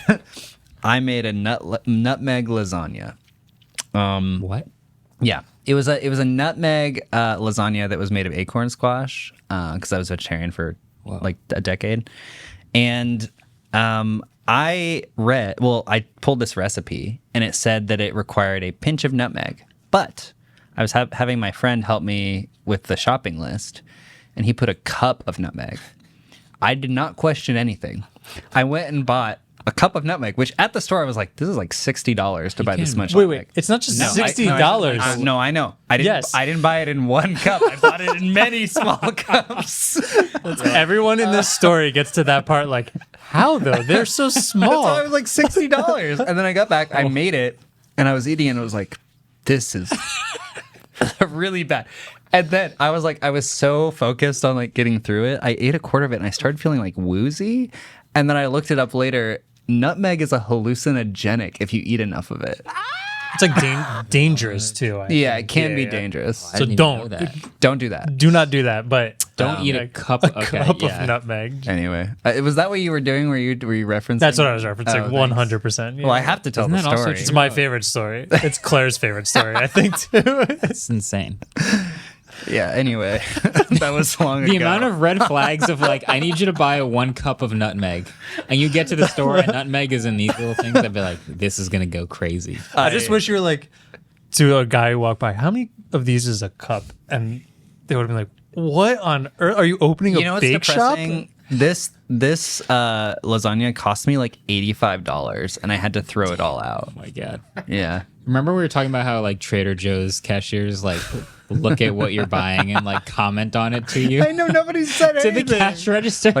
B: I made a nutmeg lasagna.
A: what?
B: Yeah, it was a nutmeg lasagna that was made of acorn squash because I was vegetarian for like a decade, and I pulled this recipe and it said that it required a pinch of nutmeg, but I was having my friend help me with the shopping list, and he put a cup of nutmeg. I did not question anything. I went and bought a cup of nutmeg, which at the store I was like, this is like $60 to buy this much nutmeg.
C: Wait, it's not just
A: No,
C: $60.
B: No, I know. I didn't buy it in one cup. I bought it in many small cups.
C: Everyone in this story gets to that part like, how though? They're so small.
B: So I was like $60. And then I got back, I made it, and I was eating it, and I was like, this is really bad. And then I was so focused on like getting through it. I ate a quarter of it and I started feeling like woozy. And then I looked it up later. Nutmeg is a hallucinogenic if you eat enough of it.
C: It's like dangerous too. I
B: Yeah,
C: think.
B: it can
C: Yeah,
B: be
C: yeah.
B: dangerous.
A: I
C: So
A: didn't even know
C: don't
A: that.
B: Don't do that.
C: do not do that. But
A: Don't eat a cup. Okay,
C: cup
A: yeah.
C: of nutmeg.
B: Anyway, was that what you were doing? Were you referencing?
C: That's what I was referencing.
B: Oh, thanks.
C: 100%. Yeah.
B: Well, I have to tell
A: Isn't
B: the
A: that also
B: story.
C: It's my favorite story. It's Claire's favorite story, I think too.
A: It's insane.
B: Yeah. Anyway, that was long ago.
A: The amount of red flags of like, I need you to buy 1 cup of nutmeg, and you get to the store and nutmeg is in these little things. I'd be like, this is gonna go crazy.
C: I just wish you were like to a guy who walked by, how many of these is a cup? And they would have been like, what on earth? Are you opening
B: You know
C: a
B: what's
C: bake shop?
B: depressing? This lasagna cost me like $85, and I had to throw it all out.
A: Oh my god.
B: Yeah.
A: Remember we were talking about how like Trader Joe's cashiers like look at what you're buying and like comment on it to you?
B: I know nobody said
A: To
B: anything.
A: the cash register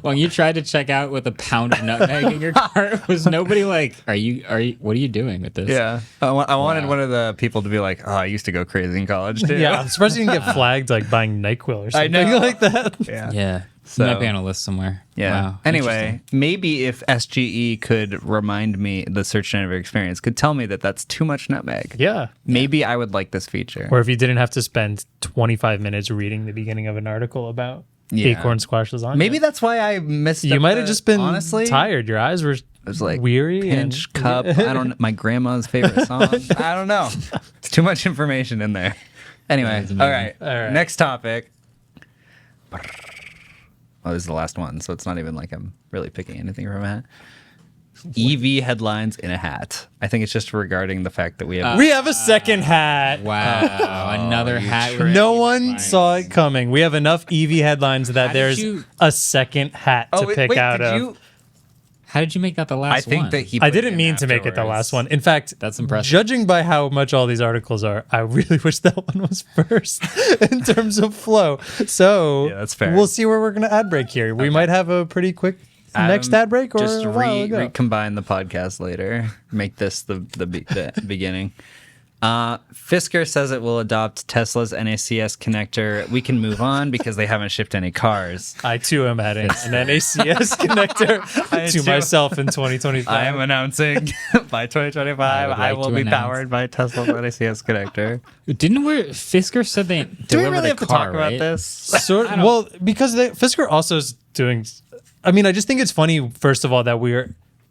A: when you tried to check out with a pound of nutmeg in your cart, was nobody like, are you what are you doing with this?
B: Yeah. I wanted one of the people to be like, oh, I used to go crazy in college too.
C: Yeah, I'm surprised you didn't get flagged like buying NyQuil or something
B: know.
C: like that.
A: Yeah.
B: So-
A: Might be on a list somewhere.
B: Yeah.
A: Wow.
B: Anyway, maybe if SGE could remind me, the search generator experience could tell me that that's too much nutmeg.
C: Yeah.
B: Maybe I would like this feature.
C: Or if you didn't have to spend 25 minutes reading the beginning of an article about
B: Yeah.
C: acorn squash lasagna.
B: Maybe that's why I missed.
C: you
B: up
C: might have
B: the-
C: just been
B: honestly
C: tired. Your eyes were
B: It was like
C: weary.
B: pinch
C: and,
B: cup. I don't. My grandma's favorite song. I don't know. It's too much information in there. Anyway,
A: That's amazing.
B: all right.
C: All right.
B: Next topic. Oh, this is the last one, so it's not even like I'm really picking anything from a hat. EV headlines in a hat. I think it's just regarding the fact that we have.
C: We have a second hat.
A: Wow. Another hat. with
C: No
A: EV
C: one
A: headlines.
C: saw it coming. We have enough EV headlines that
A: How did
C: there's
A: you-
C: a second hat to pick out
B: did
C: of.
B: you?
A: How did you make that the last
B: I think
A: one?
B: that he.
C: I
B: put it
C: didn't
B: in
C: mean to make it the
B: afterwards.
C: last one. In fact,
A: That's impressive.
C: Judging by how much all these articles are, I really wish that one was first in terms of flow. So
B: Yeah, that's fair.
C: We'll see where we're going to ad break here. We might have a pretty quick next ad break, or
B: just
C: a while ago.
B: recombine the podcast later. Make this the beginning. Fisker says it will adopt Tesla's NACS connector. We can move on because they haven't shipped any cars.
C: I too am adding an NACS connector to
B: too.
C: myself in 2025.
B: I am announcing by 2025
A: I would
B: I
A: like
B: will
A: to
B: be
A: announce-
B: powered by Tesla's NACS connector.
A: Didn't we? Fisker said they
B: Do we
A: delivered
B: really
A: a
B: have to
A: car,
B: talk about
A: right?
B: this?
C: Sort well, because Fisker also is doing. I mean, I just think it's funny. First of all, that we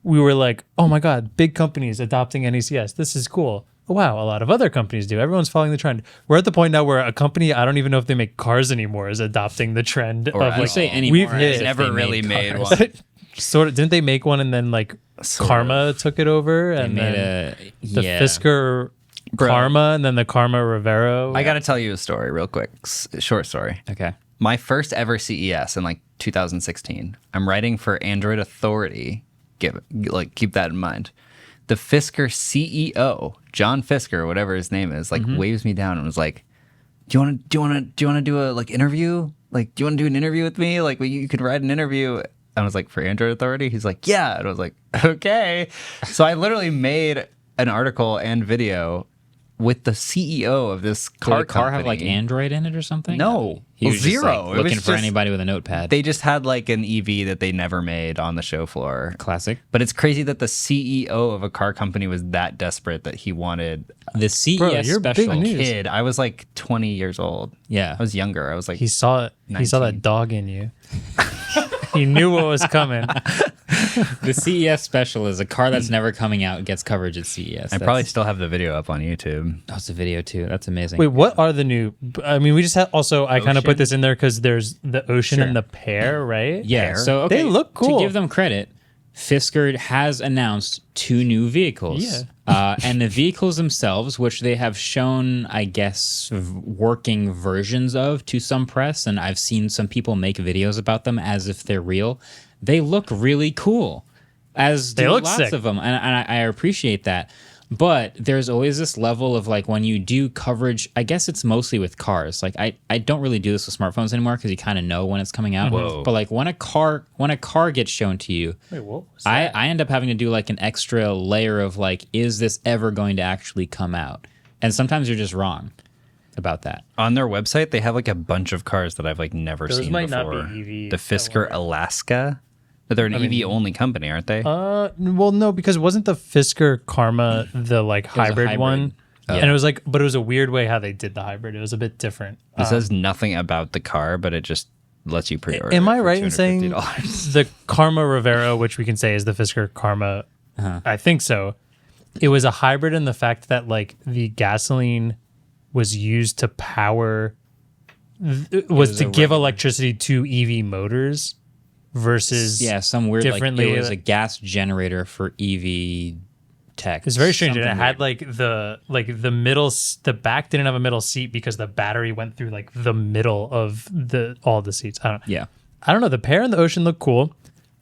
C: were like, oh my god, big companies adopting NACS. This is cool. Wow, a lot of other companies do. Everyone's following the trend. We're at the point now where a company, I don't even know if they make cars anymore, is adopting the trend
B: Or
C: of
B: at
C: like,
A: You say
B: all.
A: anymore.
C: we've
A: as
C: hit-
A: if
B: Never
A: they
B: really made
A: cars.
B: one.
C: sort of didn't they make one and then like
B: Sort
C: Karma took it over
A: They
C: and
A: made
C: then
A: a
C: the Fisker
B: Bro.
C: Karma and then the Karma Rivero.
B: I got to tell you a story real quick. Short story.
A: Okay.
B: My first ever CES in like 2016. I'm writing for Android Authority. Keep that in mind. the Fisker CEO, John Fisker, whatever his name is, like waves me down and was like, "Do you want to do a like interview? Like, do you want to do an interview with me? Like, you could write an interview." I was like, "For Android Authority?" He's like, "Yeah." And I was like, "Okay." So I literally made an article and video with the CEO of this car
A: Did the car
B: company.
A: have like Android in it or something?
B: No.
A: He was
B: Zero.
A: Just, like,
B: It was
A: looking for
B: just-
A: anybody with a notepad.
B: They just had like an EV that they never made on the show floor.
A: Classic.
B: But it's crazy that the CEO of a car company was that desperate that he wanted
A: The CES
C: Bro, you're big
A: special.
C: news.
B: kid. I was like 20 years old.
A: Yeah.
B: I was younger. I was like,
C: He saw it. He saw
B: 19.
C: that dog in you. He knew what was coming.
A: The CES special is a car that's never coming out gets coverage at CES.
B: I probably still have the video up on YouTube.
A: That's a video too. That's amazing.
C: Wait, what are the new? I mean, we just had also. I kind of put
B: Ocean?
C: this in there because there's the Ocean
A: Sure.
C: and the Pear, right?
A: Yeah,
B: Pear.
A: so okay,
C: They look cool.
A: To give them credit, Fisker has announced 2 new vehicles.
C: Yeah.
A: And the vehicles themselves, which they have shown, I guess, working versions of to some press, and I've seen some people make videos about them as if they're real. They look really cool, as do
C: They look
A: lots
C: sick.
A: of them, and I appreciate that. But there's always this level of like when you do coverage, I guess it's mostly with cars. Like I don't really do this with smartphones anymore because you kind of know when it's coming out.
B: Whoa.
A: But like when a car gets shown to you,
C: Wait, what was
A: I end up having to do like an extra layer of like, is this ever going to actually come out? And sometimes you're just wrong about that.
B: On their website, they have like a bunch of cars that I've like never
C: Those
B: seen
C: might not
B: before.
C: be EV,
B: The Fisker Alaska. But they're an EV only company, aren't they?
C: Well, no, because wasn't the Fisker Karma the like
A: was a
C: hybrid one?
A: hybrid.
C: And it was like, but it was a weird way how they did the hybrid. It was a bit different.
B: It says nothing about the car, but it just lets you pre-order.
C: Am
B: it
C: I
B: for
C: right in saying
B: $250.
C: the Karma Rivera, which we can say is the Fisker Karma? I think so. It was a hybrid in the fact that like the gasoline was used to power, was to give electricity to EV motors versus
A: Some weird like
C: differently,
A: it was a gas generator for EV tech.
C: It's very strange. And it
A: Something
C: had
A: weird.
C: the middle, the back didn't have a middle seat because the battery went through like the middle of all the seats. I don't know. The Pear and the Ocean look cool.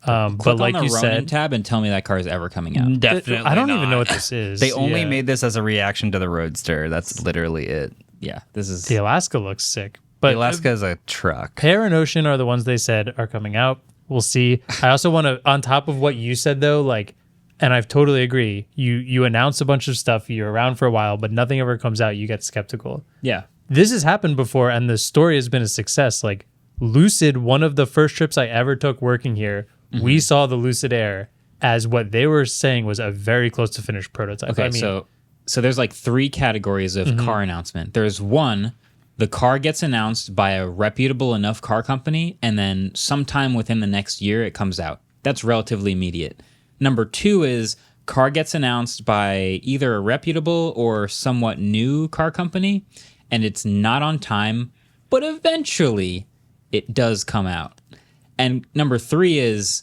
C: But like
A: on the
C: you
A: Ronin
C: said,
A: tab and tell me that car is ever coming out.
B: Definitely.
C: I don't even
B: not.
C: know what this is.
B: They only
C: Yeah.
B: made this as a reaction to the Roadster. That's literally it.
A: Yeah, this is
C: the Alaska looks sick. But
B: The Alaska is a truck.
C: Pear and Ocean are the ones they said are coming out. We'll see. I also want to, on top of what you said though, like, and I totally agree. You announce a bunch of stuff, you're around for a while, but nothing ever comes out. You get skeptical.
A: yeah.
C: This has happened before, and the story has been a success. Like Lucid, one of the first trips I ever took working here, we saw the Lucid Air as what they were saying was a very close to finished prototype.
A: Okay,
C: I mean,
A: so there's like 3 categories of car announcement. There's one, the car gets announced by a reputable enough car company, and then sometime within the next year it comes out. That's relatively immediate. Number 2 is car gets announced by either a reputable or somewhat new car company, and it's not on time, but eventually it does come out. And number 3 is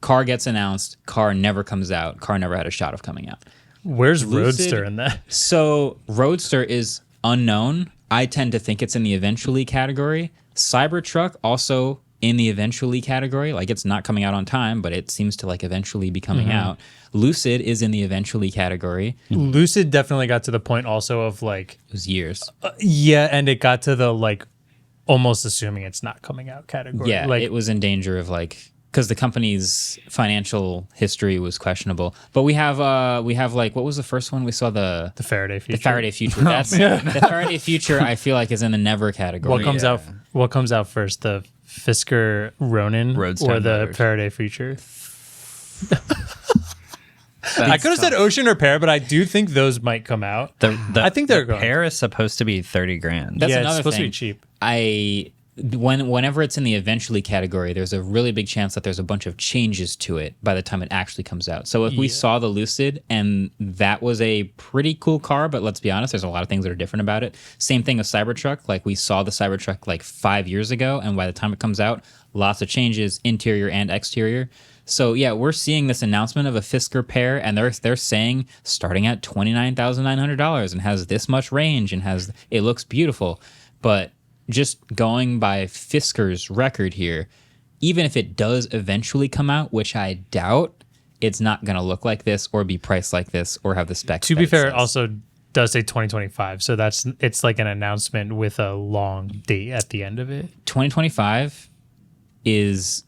A: car gets announced, car never comes out, car never had a shot of coming out.
C: where's
A: Lucid-
C: Roadster in that?
A: So Roadster is unknown. I tend to think it's in the eventually category. Cybertruck also in the eventually category. Like it's not coming out on time, but it seems to like eventually be coming out. Lucid is in the eventually category.
C: Lucid definitely got to the point also of like,
A: It was years.
C: yeah, and it got to the like almost assuming it's not coming out category.
A: Yeah,
C: like
A: it was in danger of like because the company's financial history was questionable. But we have like what was the first one we saw the
C: Faraday Future.
A: The Faraday Future. That's the Faraday Future. I feel like is in the never category.
C: What comes out? What comes out first? The Fisker Ronin
B: Roadster
C: or the
B: Motors.
C: Faraday Future? I could have said Ocean or Pear, but I do think those might come out. I think they're
B: the
C: going.
B: Pear is supposed to be 30 grand.
A: That's
C: Yeah, it's
A: another
C: supposed to be
A: thing.
C: cheap.
A: Whenever it's in the eventually category, there's a really big chance that there's a bunch of changes to it by the time it actually comes out. So if we saw the Lucid and that was a pretty cool car, but let's be honest, there's a lot of things that are different about it. Same thing with Cybertruck. Like we saw the Cybertruck like 5 years ago, and by the time it comes out, lots of changes, interior and exterior. So yeah, we're seeing this announcement of a Fisker Pear, and they're saying starting at $29,900 and has this much range and it looks beautiful, but just going by Fisker's record here, even if it does eventually come out, which I doubt, it's not going to look like this or be priced like this or have the specs.
C: To be fair, it
A: says.
C: also does say 2025, so it's like an announcement with a long date at the end of it.
A: 2025 is,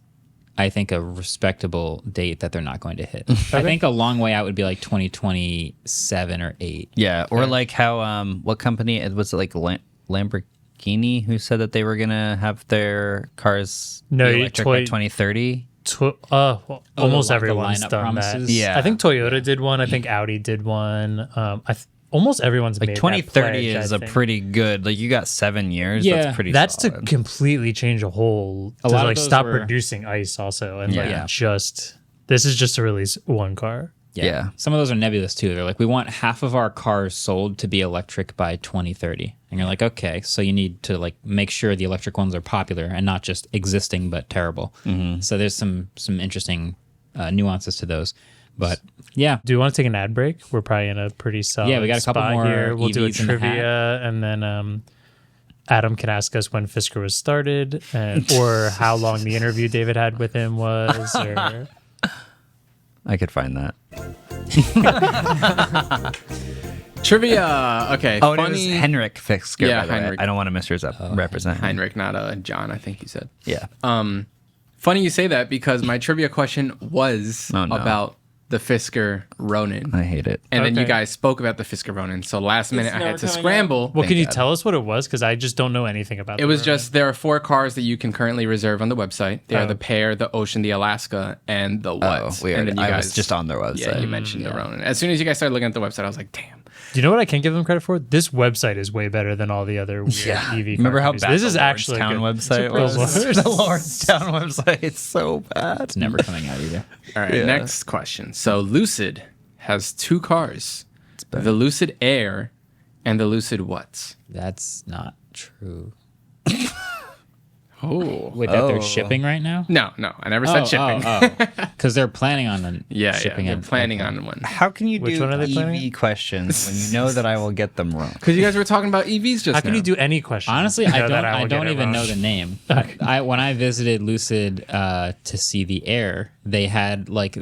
A: I think, a respectable date that they're not going to hit. I think a long way out would be like 2027 or 8.
B: Yeah, or like how what company was it, like Lamborghini, who said that they were gonna have their cars be electric by 2030.
C: Almost
A: like the
C: everyone's
A: lineup
C: done
A: promises?
C: that.
B: Yeah.
C: I think Toyota did one. I think Audi did one. Almost everyone's
B: Like
C: made
B: 2030
C: that pledge,
B: is
C: I
B: a
C: think.
B: pretty good. Like you got 7 years.
A: Yeah,
B: That's pretty.
C: That's
B: solid.
C: to completely change a whole.
A: A
C: To
A: lot of
C: like
A: those
C: stop
A: were-
C: producing ICE also, and
B: Yeah.
C: like just this is just to release one car.
B: Yeah.
A: Some of those are nebulous too. They're like, we want half of our cars sold to be electric by 2030. And you're like, okay, so you need to like make sure the electric ones are popular and not just existing but terrible. So there's some interesting nuances to those. But yeah,
C: Do you want to take an ad break? We're probably in a pretty solid
A: Yeah, we got a couple
C: spot
A: more
C: here. We'll do a
A: EVs in the hat.
C: trivia, and then Adam can ask us when Fisker was started, or how long the interview David had with him was. Or
B: I could find that.
D: Trivia. Okay.
B: Oh, and it was
D: funny.
B: Henrik Fisker.
D: Yeah,
B: by the way.
D: Heinrich.
B: I don't want to misrepresent him.
D: Heinrich, not John. I think you said.
B: Yeah.
D: Funny you say that because my trivia question was
B: Oh, no.
D: about the Fisker Ronin.
B: I hate it.
D: And then you
C: Okay.
D: guys spoke about the Fisker Ronin. So last minute I
A: never
D: had to
A: coming
D: scramble.
C: well, can you
B: God.
C: tell us what it was? Because I just don't know anything about
D: It
C: the
D: was
C: Ronin.
D: just there are 4 cars that you can currently reserve on the website. They are
C: Oh.
D: the Pear, the Ocean, the Alaska, and the what?
B: Oh, weird.
D: And then you
B: I
D: guys
B: was just on their website.
D: Yeah, you mentioned the Ronin. As soon as you guys started looking at the website, I was like, damn.
C: Do you know what I can't give them credit for? This website is way better than all the other weird EV.
B: Remember how
C: companies.
B: bad
C: this
B: the
C: is actually
B: Lordstown
C: good.
B: website
C: Surprise.
B: was? The Lordstown website is so bad.
A: it's never coming out either.
D: All right,
B: Yeah.
D: next question. So Lucid has 2 cars, the Lucid Air and the Lucid what?
A: That's not true.
D: Oh.
A: Wait, that they're
B: Oh.
A: shipping right now?
D: No, I never said shipping.
A: Because they're planning on
D: Yeah,
A: shipping
D: they're
A: it.
D: planning on one.
B: How can you
C: Which
B: do
C: one are they
B: EV
C: planning?
B: questions when you know that I will get them wrong?
D: Because you guys were talking about EVs just
C: How can
D: now.
C: you do any question?
A: Honestly,
C: know
A: I
C: that
A: don't. I
C: will
A: don't
C: get it
A: even
C: wrong?
A: know the name. When I visited Lucid to see the Air, they had like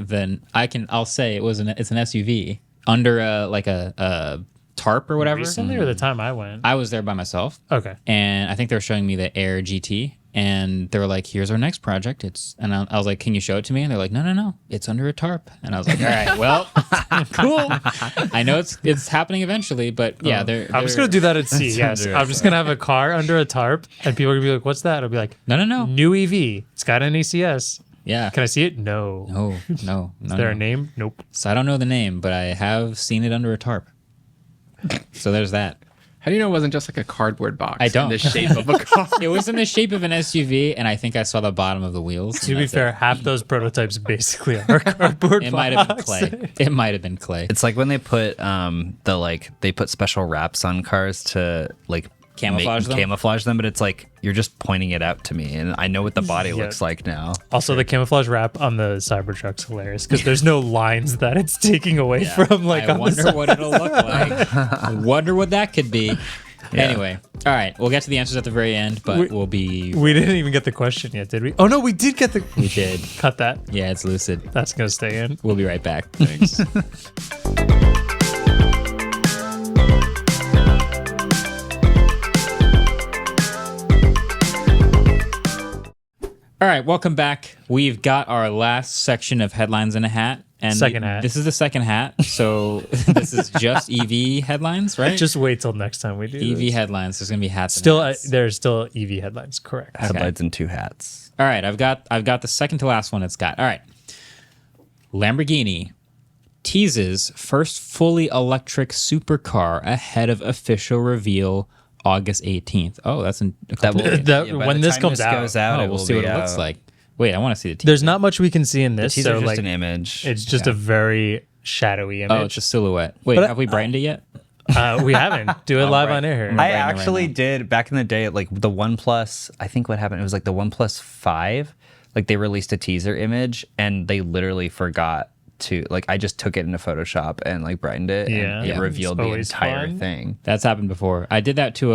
A: I'll say it was it's an SUV under a tarp or whatever.
C: Recently or the time I went?
A: I was there by myself.
C: Okay.
A: And I think they were showing me the Air GT, and they were like, "Here's our next project." And I was like, "Can you show it to me?" And they're like, "No, it's under a tarp." And I was like, "All right, well, cool. I know it's happening eventually, but yeah,
C: I'm just gonna do that at sea. Yes,
B: under
C: I'm
B: a
C: just gonna have a car under a tarp, and people are gonna be like, "What's that?" I'll be like,
A: No.
C: "New EV. It's got an ACS.
A: Yeah.
C: Can I see it? No.
A: No.
C: Is there a name? Nope.
A: So I don't know the name, but I have seen it under a tarp. So there's that.
D: How do you know it wasn't just like a cardboard box?
A: I don't.
D: In the shape of a car.
A: It was in the shape of an SUV, and I think I saw the bottom of the wheels.
C: To be fair, half those prototypes basically are cardboard.
A: It might have been
C: box.
A: clay. It might have been clay.
B: It's like when they put they put special wraps on cars to like
A: Camouflage them?
B: camouflage them, but it's like you're just pointing it out to me, and I know what the body
C: Yeah.
B: looks like now.
C: Also, the camouflage wrap on the Cybertruck's hilarious because there's no lines that it's taking away from. Like,
A: I
C: on the
A: wonder
C: side.
A: what it'll look like. I wonder what that could be. Anyway, all right. We'll get to the answers at the very end, but we'll be.
C: We didn't even get the question yet, did we? Oh no, we did get the.
A: We did.
C: Cut that.
A: Yeah, it's Lucid.
C: That's gonna stay in.
A: We'll be right back.
C: Thanks.
A: All right, welcome back. We've got our last section of headlines in a hat. And
C: Second hat.
A: This is the second hat. So this is just EV headlines, right?
C: Just wait till next time we do.
A: EV
C: this.
A: headlines. There's gonna be hats. and
C: Still,
A: hats.
C: there's still EV headlines. Correct.
B: Headlights and 2 hats.
A: All right, I've got the second to last one it's got. All right. Lamborghini teases first fully electric supercar ahead of official reveal August 18th. Oh, that's in a couple days.
C: That-
B: by
C: when
B: the
C: this
B: time
C: comes out,
B: goes out,
A: Oh,
B: it
A: we'll
B: will
A: see what
B: be
A: it looks
B: out.
A: like. Wait, I want to see the teaser.
C: There's not much we can see in
B: The
C: this.
B: teaser's
C: So
B: just
C: like,
B: an image.
C: it's just a very shadowy image.
A: Oh, it's a silhouette. Wait,
C: But
A: have we brightened it yet?
C: We haven't. Do it live
A: right.
C: on air here.
A: Right.
B: I
A: right
B: actually
A: now.
B: did back in the day, like the OnePlus. I think what happened, it was like the OnePlus 5. Like they released a teaser image and they literally forgot to, like, I just took it into Photoshop and like brightened it.
C: Yeah.
B: And it
C: Yeah.
B: revealed
C: It's
B: the
C: always
B: entire
C: fun.
B: thing.
A: That's happened before. I did that to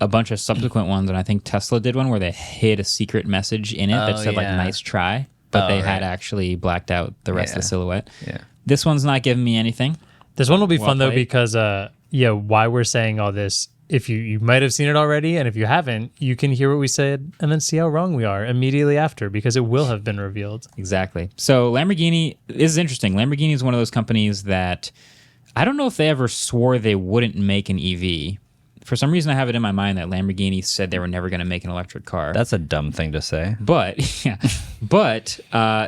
A: a bunch of subsequent ones, and I think Tesla did one where they hid a secret message in it that
B: Oh,
A: said like
B: yeah.
A: "nice try." but they had actually blacked out the rest of the silhouette.
B: Yeah.
A: This one's not giving me anything.
C: This one will be fun though,
A: played.
C: because why we're saying all this. If you might have seen it already, and if you haven't, you can hear what we said and then see how wrong we are immediately after, because it will have been revealed.
A: Exactly. So Lamborghini is interesting. Lamborghini is one of those companies that I don't know if they ever swore they wouldn't make an EV. For some reason, I have it in my mind that Lamborghini said they were never going to make an electric car.
B: That's a dumb thing to say.
A: But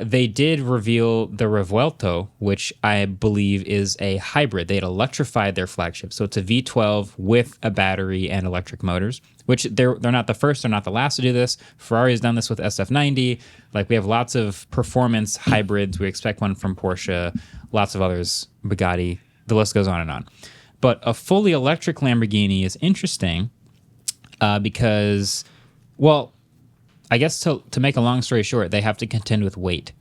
A: they did reveal the Revuelto, which I believe is a hybrid. They had electrified their flagship, so it's a V12 with a battery and electric motors. Which they're not the first, they're not the last to do this. Ferrari's done this with SF90. Like, we have lots of performance hybrids. We expect one from Porsche, lots of others, Bugatti. The list goes on and on. But a fully electric Lamborghini is interesting because, well, I guess to make a long story short, they have to contend with weight.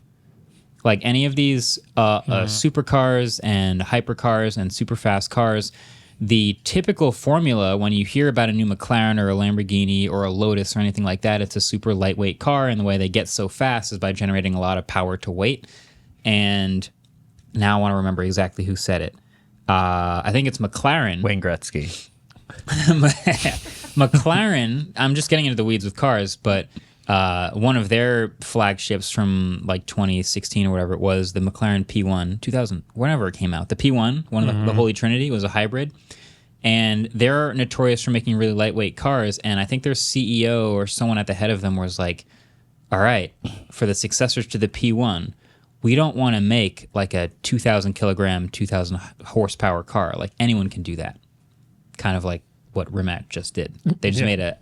A: Like any of these supercars and hypercars and super fast cars, the typical formula when you hear about a new McLaren or a Lamborghini or a Lotus or anything like that, it's a super lightweight car, and the way they get so fast is by generating a lot of power to weight. And now I want to remember exactly who said it. I think it's McLaren.
B: Wayne Gretzky.
A: McLaren, I'm just getting into the weeds with cars, but one of their flagships from like 2016 or whatever it was, the McLaren P1, 2000, whenever it came out, the P1, one of the Holy Trinity, was a hybrid. And they're notorious for making really lightweight cars. And I think their CEO or someone at the head of them was like, all right, for the successors to the P1, we don't want to make like a 2,000 kilogram, 2,000 horsepower car. Like anyone can do that. Kind of like what Rimac just did. They just made a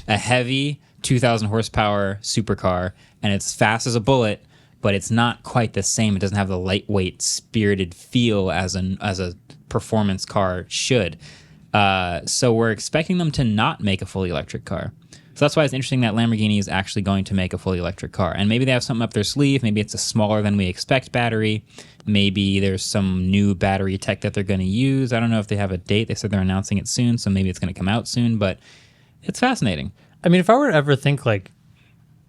A: heavy 2,000 horsepower supercar, and it's fast as a bullet, but it's not quite the same. It doesn't have the lightweight, spirited feel as a performance car should. So we're expecting them to not make a fully electric car. So that's why it's interesting that Lamborghini is actually going to make a fully electric car. And maybe they have something up their sleeve. Maybe it's a smaller than we expect battery. Maybe there's some new battery tech that they're going to use. I don't know if they have a date. They said they're announcing it soon, so maybe it's going to come out soon. But it's fascinating.
C: I mean, if I were to ever think like,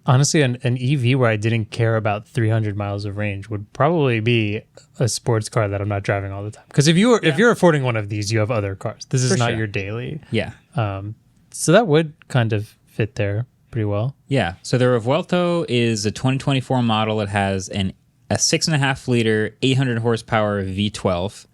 C: honestly, an EV where I didn't care about 300 miles of range would probably be a sports car that I'm not driving all the time. Because if you're affording one of these, you have other cars. This is not your daily.
A: Yeah.
C: So that would kind of fit there pretty well.
A: Yeah. So the Revuelto is a 2024 model. It has a 6.5 liter, 800 horsepower V12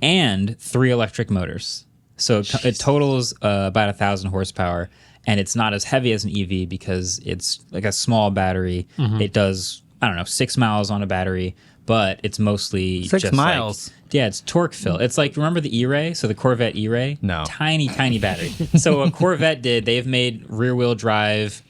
A: and 3 electric motors. So it totals about 1,000 horsepower. And it's not as heavy as an EV because it's like a small battery. Mm-hmm. It does, 6 miles on a battery, but it's mostly
B: 6
A: just
B: miles.
A: It's torque fill. It's like, remember the E-Ray? So the Corvette E-Ray?
B: No.
A: Tiny battery. So what Corvette did, they've made rear-wheel drive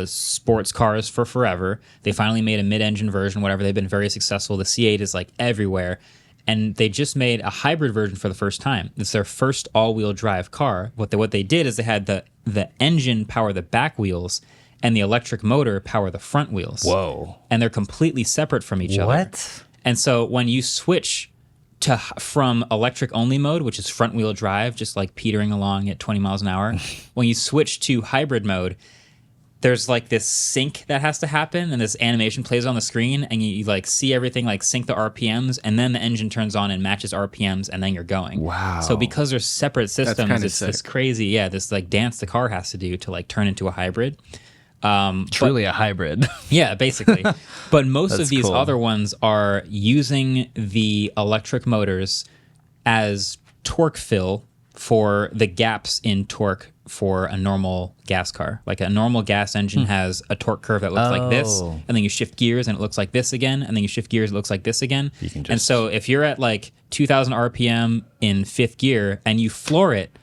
A: sports cars for forever. They finally made a mid-engine version, whatever. They've been very successful. The C8 is like everywhere. And they just made a hybrid version for the first time. It's their first all-wheel drive car. What they did is they had the engine power the back wheels and the electric motor power the front wheels.
B: Whoa.
A: And they're completely separate from each other.
B: What?
A: And so when you switch from electric only mode, which is front wheel drive, just like petering along at 20 miles an hour, when you switch to hybrid mode, there's like this sync that has to happen, and this animation plays on the screen, and you like see everything like sync the RPMs, and then the engine turns on and matches RPMs, and then you're going.
B: Wow.
A: So because there's separate systems, it's
D: sick.
A: this crazy, this like dance the car has to do to like turn into a hybrid.
B: Truly a hybrid.
A: Yeah, basically. But most of
B: That's
A: these
B: cool.
A: other ones are using the electric motors as torque fill for the gaps in torque for a normal gas car. Like a normal gas engine has a torque curve that looks like this,
B: Oh.
A: and then you shift gears and it looks like this again, and then you shift gears, it looks like this again.
B: You can
A: And
B: just-
A: so if you're at like 2,000 RPM in fifth gear and you floor it,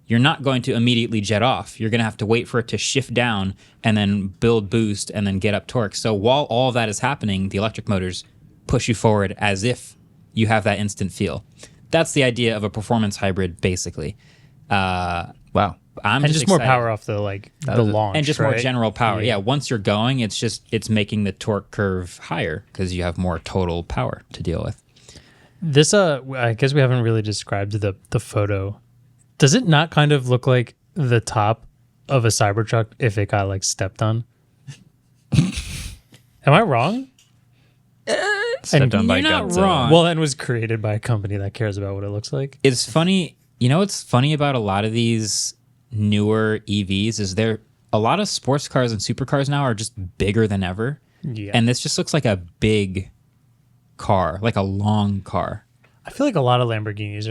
A: you're not going to immediately jet off. You're going to have to wait for it to shift down and then build boost and then get up torque. So while all of that is happening, the electric motors push you forward as if you have that instant feel. That's the idea of a performance hybrid, basically.
B: Wow.
A: I'm
C: And just more
A: excited.
C: power off the launch.
A: And just more
C: right?
A: general power. Yeah, once you're going, it's making the torque curve higher because you have more total power to deal with.
C: This I guess we haven't really described the photo. Does it not kind of look like the top of a Cybertruck if it got like stepped on? Am I wrong?
B: Stepped on by
A: you're not
B: Godzilla.
A: wrong.
C: Well, and was created by a company that cares about what it looks like.
A: It's funny. You know what's funny about a lot of these newer EVs is a lot of sports cars and supercars now are just bigger than ever.
C: Yeah.
A: And this just looks like a big car, like a long car.
C: I feel like a lot of Lamborghinis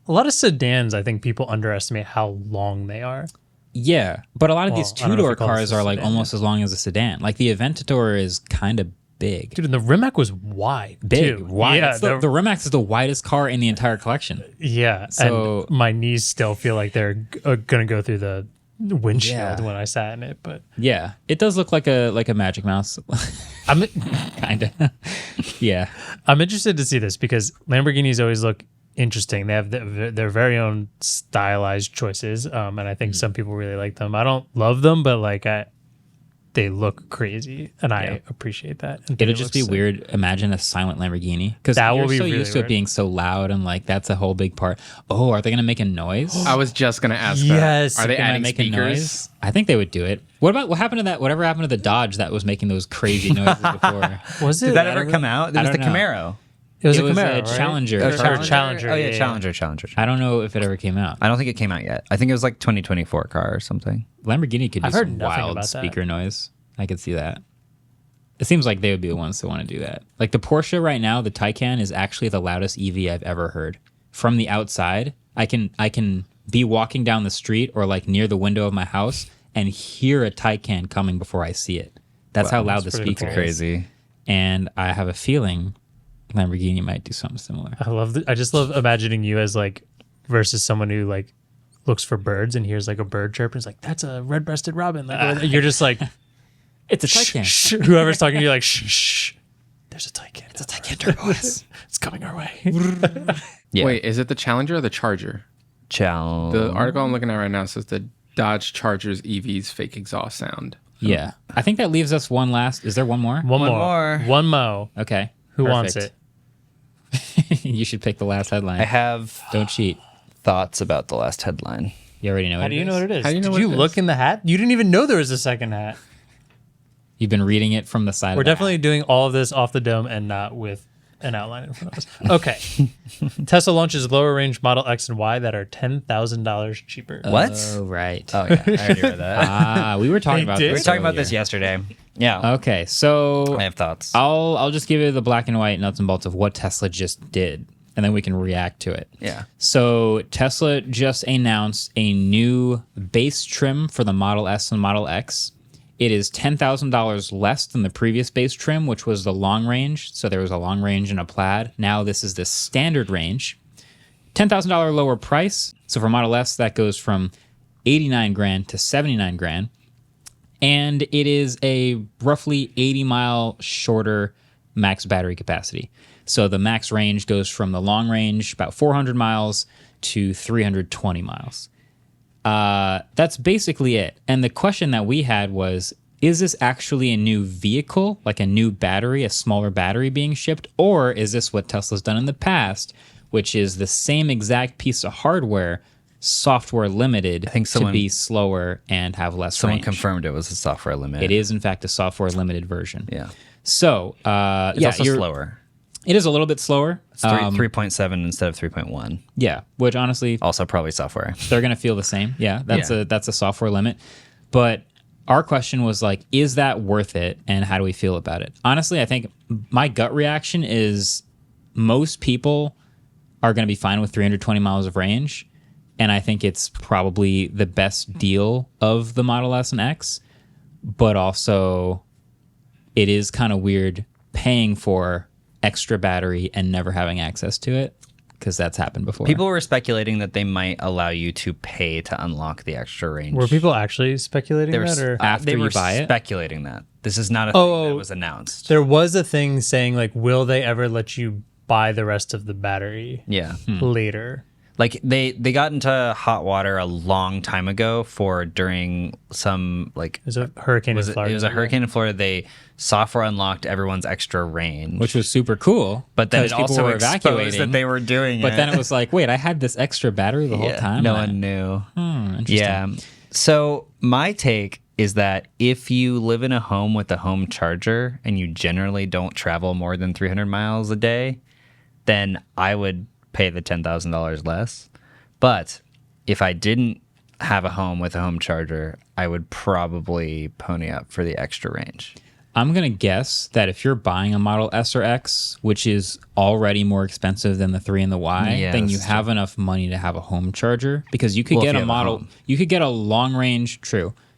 C: a lot of sedans, I think people underestimate how long they are.
A: Yeah, but a lot of
C: Well,
A: these
C: I don't know if
A: two-door
C: you call this
A: cars
C: a
A: are like
C: sedan,
A: almost as long as a sedan. Like the Aventador is kind of big.
C: Dude, and the Rimac was wide.
A: Big,
C: too.
A: wide.
C: Yeah,
A: The Rimac is the widest car in the entire collection.
C: yeah.
A: So-
C: And my knees still feel like they're going to go through the windshield
A: Yeah.
C: when I sat in it. But
A: Yeah, it does look like a Magic Mouse,
C: I'm
A: kind of. Yeah,
C: I'm interested to see this because Lamborghinis always look interesting. They have their very own stylized choices, and I think some people really like them. I don't love them, but like they look crazy, and I appreciate that. And
A: it'll
C: it
A: just be
C: looks sick.
A: weird. Imagine a silent Lamborghini because
C: That will
A: you're
C: be
A: so
C: really
A: used to it
C: weird.
A: being so loud and like that's a whole big part. Oh, are they gonna make a noise?
D: I was just gonna ask
C: Yes.
D: that. Are they
A: They might
D: adding
A: make
D: speakers?
A: a noise. I think they would do it. What happened to that? Whatever happened to the Dodge that was making those crazy noises before?
C: Was it?
B: Did that ever come out? It
A: I
B: was the
A: don't know.
B: Camaro.
C: It was
A: It
C: a
A: was a
C: Camaro, right?
A: Challenger.
C: Or
A: Challenger.
C: Challenger.
B: Oh yeah,
C: yeah.
B: Challenger.
A: I don't know if it ever came out.
B: I don't think it came out yet. I think it was like 2024 car or something.
A: Lamborghini could do
C: I've heard
A: some
C: nothing
A: wild
C: about that.
A: speaker noise. I could see that. It seems like they would be the ones that want to do that. Like the Porsche right now, the Taycan is actually the loudest EV I've ever heard. From the outside, I can be walking down the street or like near the window of my house and hear a Taycan coming before I see it. That's how loud the
C: pretty
A: speaker
C: cool.
A: is.
B: Crazy.
A: And I have a feeling Lamborghini might do something similar.
C: I just love imagining you as like versus someone who like looks for birds and hears like a bird chirp and is like, that's a red-breasted robin. Like, you're just like,
A: It's a
C: shh,
A: Taycan.
C: shh. Whoever's talking to you, like, shh, shh. There's a Taycan. It's a
A: Taycan Turbo S.
C: It's coming our way.
B: Yeah.
D: Wait, is it the Challenger or the Charger? The article I'm looking at right now says the Dodge Charger's EV's fake exhaust sound.
A: Yeah. I think that leaves us one last. Is there one more?
C: One more.
B: more.
C: One mo.
A: Okay.
C: Who wants
A: Perfect.
C: it?
A: You should pick the last headline.
B: I have
A: Don't cheat.
B: thoughts about the last headline.
A: You already know
C: How do you know what it is?
D: How do you know
C: Did
D: what
C: you
D: it
C: look
D: is?
C: in the hat? You didn't even know there was a second hat.
A: You've been reading it from the side
C: We're
A: of the
C: definitely doing all of this off the dome and not with an outline in front of us. Okay. Tesla launches lower range Model X and Y that are $10,000 cheaper.
B: What?
A: Oh, right.
B: Oh yeah, I already read that.
A: We were talking about
C: did?
A: this.
B: we were talking about this
A: earlier.
B: yesterday. Yeah.
A: Okay, so
B: I have thoughts.
A: I'll just give you the black and white nuts and bolts of what Tesla just did, and then we can react to it.
B: Yeah.
A: So Tesla just announced a new base trim for the Model S and Model X. It is $10,000 less than the previous base trim, which was the long range. So there was a long range and a plaid. Now this is the standard range. $10,000 lower price. So for Model S, that goes from 89 grand to 79 grand. And it is a roughly 80-mile shorter max battery capacity. So the max range goes from the long range, about 400 miles, to 320 miles. That's basically it. And the question that we had was, is this actually a new vehicle, like a new battery, a smaller battery being shipped? Or is this what Tesla's done in the past, which is the same exact piece of hardware, software limited
B: think
A: to
B: someone-
A: be slower and have less
B: Someone
A: range?
B: confirmed it was a software limit.
A: It is, in fact, a software limited version.
B: Yeah.
A: So,
B: It's also slower.
A: It is a little bit slower.
B: It's 3.7 instead of 3.1.
A: Yeah, which honestly,
B: Also probably software.
A: they're going to feel the same. Yeah, that's
B: Yeah.
A: a software limit. But our question was like, is that worth it, and how do we feel about it? Honestly, I think my gut reaction is most people are going to be fine with 320 miles of range, and I think it's probably the best deal of the Model S and X. But also, it is kind of weird paying for extra battery and never having access to it, because that's happened before.
B: People were speculating that they might allow you to pay to unlock the extra range.
C: Were people actually speculating
B: They were,
C: that? Or
A: After
B: they
A: you
B: were
A: buy it?
B: speculating that. This is not a thing that was announced.
C: there was a thing saying like, will they ever let you buy the rest of the battery
B: Yeah.
C: later?
B: Like they got into hot water a long time ago for during some like
C: There's a hurricane in Florida.
B: it was a hurricane in Florida. They software unlocked everyone's extra range,
A: which was super cool.
B: but then it
A: 'cause people
B: also
A: were
B: exposed
A: evacuating.
B: that they were doing
A: But
B: it.
A: then it was like, wait, I had this extra battery the whole time.
B: No one knew.
A: Interesting.
B: Yeah. So my take is that if you live in a home with a home charger and you generally don't travel more than 300 miles a day, then I would pay the $10,000 less. But if I didn't have a home with a home charger, I would probably pony up for the extra range.
A: I'm going to guess that if you're buying a Model S or X, which is already more expensive than the 3 and the Y, then you have enough money to have a home charger, because you could get a model, you could get a long range,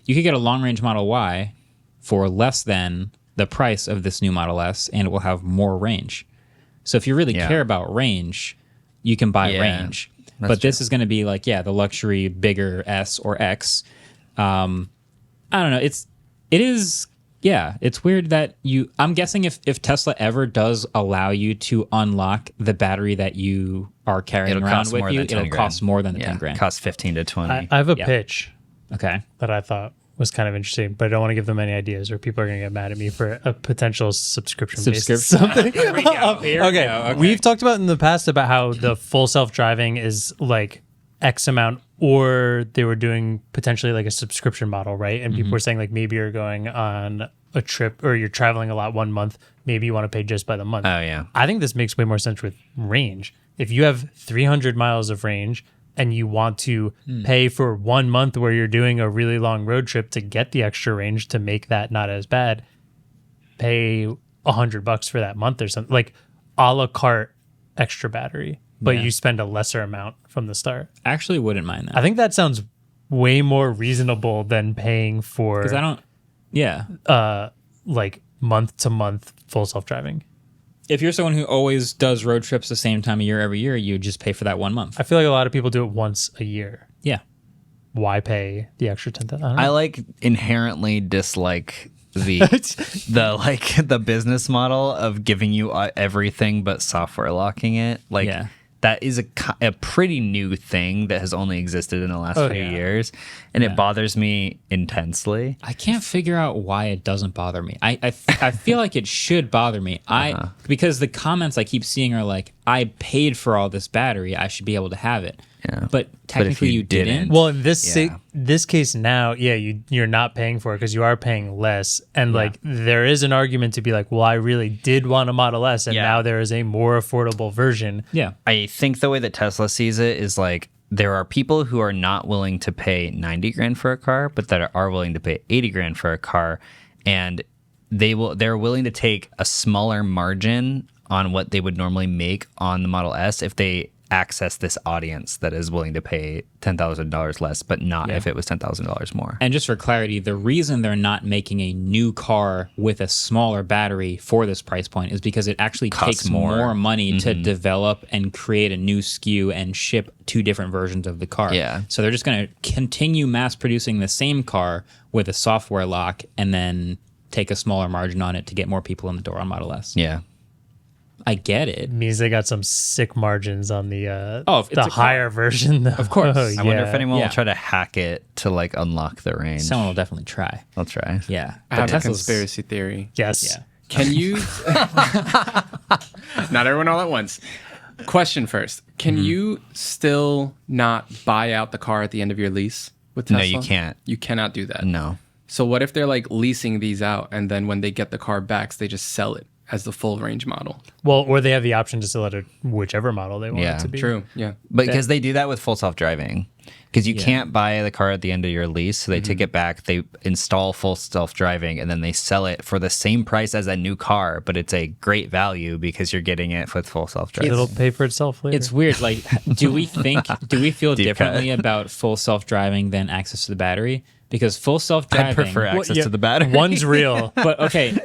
A: you could get a long range Model Y for less than the price of this new Model S, and it will have more range. So if you really care about range, you can buy range. But this is going to be like, the luxury bigger S or X. I don't know. It's weird that I'm guessing if Tesla ever does allow you to unlock the battery that you are carrying around with you, it'll cost more than the 10 grand.
B: It costs 15 to 20.
C: I have a pitch.
A: Okay.
C: That I thought was kind of interesting, but I don't want to give them any ideas or people are going to get mad at me for a potential subscription something. Okay. We've talked about in the past about how the full self-driving is like X amount, or they were doing potentially like a subscription model, right? And people were saying like maybe you're going on a trip or you're traveling a lot one month, maybe you want to pay just by the month.
B: Oh yeah.
C: I think this makes way more sense with range. If you have 300 miles of range and you want to pay for 1 month where you're doing a really long road trip to get the extra range to make that not as bad, pay $100 for that month or something, like a la carte extra battery, but you spend a lesser amount from the start.
A: I actually wouldn't mind that.
C: I think that sounds way more reasonable than paying for,
A: because I don't,
C: like month to month full self-driving.
A: If you're someone who always does road trips the same time of year every year, you would just pay for that 1 month.
C: I feel like a lot of people do it once a year.
A: Yeah.
C: Why pay the extra 10,000?
B: I like inherently dislike the business model of giving you everything but software locking it. That is a pretty new thing that has only existed in the last few years, and it bothers me intensely.
A: I can't figure out why it doesn't bother me. I feel like it should bother me. Because the comments I keep seeing are like, I paid for all this battery, I should be able to have it.
B: Yeah.
A: But technically you didn't.
C: Well, in this case now, you're not paying for it because you are paying less. And like there is an argument to be like, well, I really did want a Model S, and now there is a more affordable version.
A: Yeah.
B: I think the way that Tesla sees it is like, there are people who are not willing to pay 90 grand for a car, but that are willing to pay 80 grand for a car, and they're willing to take a smaller margin on what they would normally make on the Model S if they access this audience that is willing to pay $10,000 less, but not if it was $10,000 more.
A: And just for clarity, the reason they're not making a new car with a smaller battery for this price point is because it actually takes more money to develop and create a new SKU and ship 2 different versions of the car.
B: Yeah.
A: So they're just going to continue mass producing the same car with a software lock and then take a smaller margin on it to get more people in the door on Model S.
B: Yeah.
A: I get it.
C: It means they got some sick margins on the
A: the
C: higher version, though.
A: Of course.
B: I wonder if anyone will try to hack it to like unlock the range.
A: Someone will definitely try.
B: I'll try.
A: Yeah.
D: I have a conspiracy theory.
C: Yes.
A: Yeah.
D: Can you... Not everyone all at once. Question first. Can you still not buy out the car at the end of your lease with Tesla?
B: No, you can't.
D: You cannot do that.
B: No.
D: So what if they're like leasing these out, and then when they get the car back, they just sell it as the full range model?
C: Well, or they have the option to sell it at whichever model they want it to be.
D: True. Yeah.
B: But because they do that with full self-driving. Because you can't buy the car at the end of your lease, so they take it back, they install full self-driving, and then they sell it for the same price as a new car, but it's a great value because you're getting it with full self-driving.
C: It'll pay for itself later.
A: It's weird. Like, do we feel differently about full self-driving than access to the battery? Because full self-driving...
B: I prefer access to the battery.
C: One's real.
A: But okay,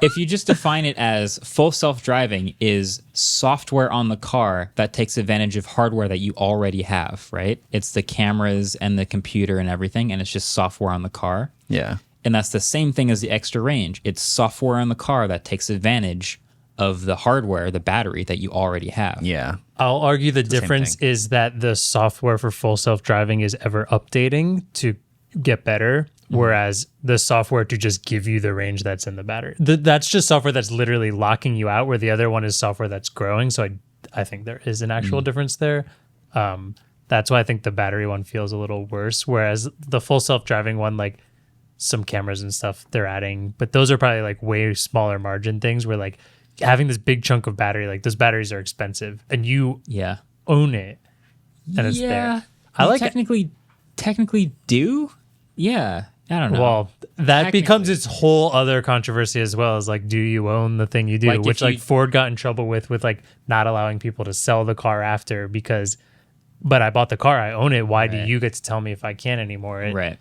A: if you just define it as full self-driving is software on the car that takes advantage of hardware that you already have, right? It's the cameras and the computer and everything, and it's just software on the car.
B: Yeah.
A: And that's the same thing as the extra range. It's software on the car that takes advantage of the hardware, the battery that you already have.
B: Yeah.
C: I'll argue the difference is that the software for full self-driving is ever updating to get better, whereas the software to just give you the range that's in the battery, that's just software that's literally locking you out, where the other one is software that's growing. So I think there is an actual difference there. That's why I think the battery one feels a little worse. Whereas the full self-driving one, like some cameras and stuff they're adding, but those are probably like way smaller margin things where like having this big chunk of battery, like those batteries are expensive and you own it and it's there. I like
A: technically do. Yeah. I don't know.
C: Well, that becomes its whole other controversy as well, as like, do you own the thing you do?
A: Like,
C: which like Ford got in trouble with like not allowing people to sell the car after because, but I bought the car, I own it. Why do you get to tell me if I can anymore?
A: Right.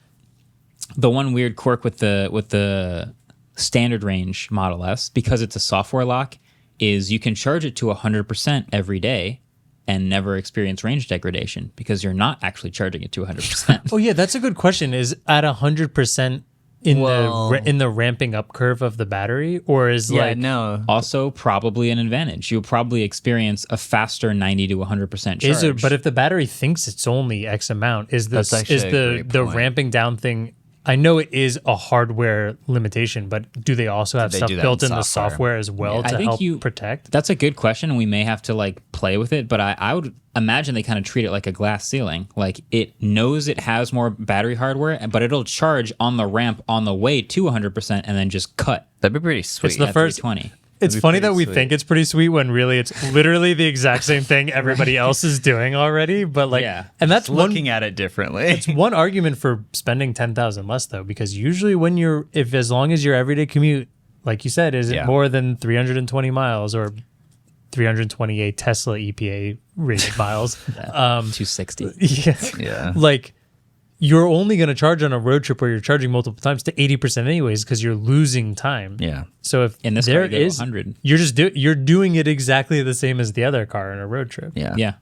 A: The one weird quirk with the standard range Model S, because it's a software lock, is you can charge it to 100% every day and never experience range degradation because you're not actually charging it to 100%.
C: Oh yeah, that's a good question. Is at 100% in the ramping up curve of the battery, or is
A: also probably an advantage? You'll probably experience a faster 90 to 100% charge.
C: Is it? But if the battery thinks it's only X amount, is the ramping down thing? I know it is a hardware limitation, but do they also have stuff built in the software as well to help protect?
A: That's a good question, and we may have to like play with it. But I would imagine they kind of treat it like a glass ceiling. Like it knows it has more battery hardware, but it'll charge on the ramp on the way to 100% and then just cut.
B: That'd be pretty sweet.
C: It's the first
A: 20.
C: It's funny that we think it's pretty sweet when really it's literally the exact same thing everybody else is doing already. But like, and that's
B: looking at it differently.
C: It's one argument for spending 10,000 less though, because usually when as long as your everyday commute, like you said, is it more than 320 miles or 328 Tesla EPA rated miles,
A: 260.
C: Yeah. Like, you're only going to charge on a road trip where you're charging multiple times to 80% anyways because you're losing time.
B: Yeah.
C: So if
A: in this
C: there
A: car,
C: is
A: 100,
C: you're doing it exactly the same as the other car in a road trip.
B: Yeah.
A: Yeah.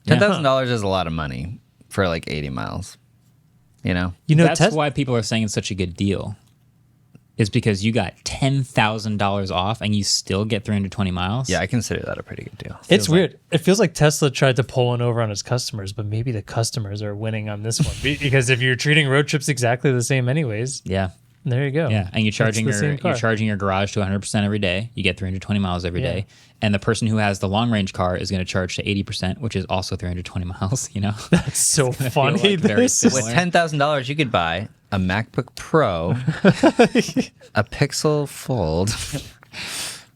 B: $10,000 is a lot of money for like 80 miles. You know
A: that's why people are saying it's such a good deal. Is because you got $10,000 off and you still get 320 miles.
B: Yeah, I consider that a pretty good deal.
C: It's weird. It feels like Tesla tried to pull one over on its customers, but maybe the customers are winning on this one because if you're treating road trips exactly the same, anyways.
A: Yeah.
C: There you go.
A: Yeah, and you're charging your garage to 100% every day. You get 320 miles every day, and the person who has the long range car is going to charge to 80%, which is also 320 miles. You know,
C: that's so funny.
A: Like
B: with $10,000, you could buy a MacBook Pro, a Pixel Fold,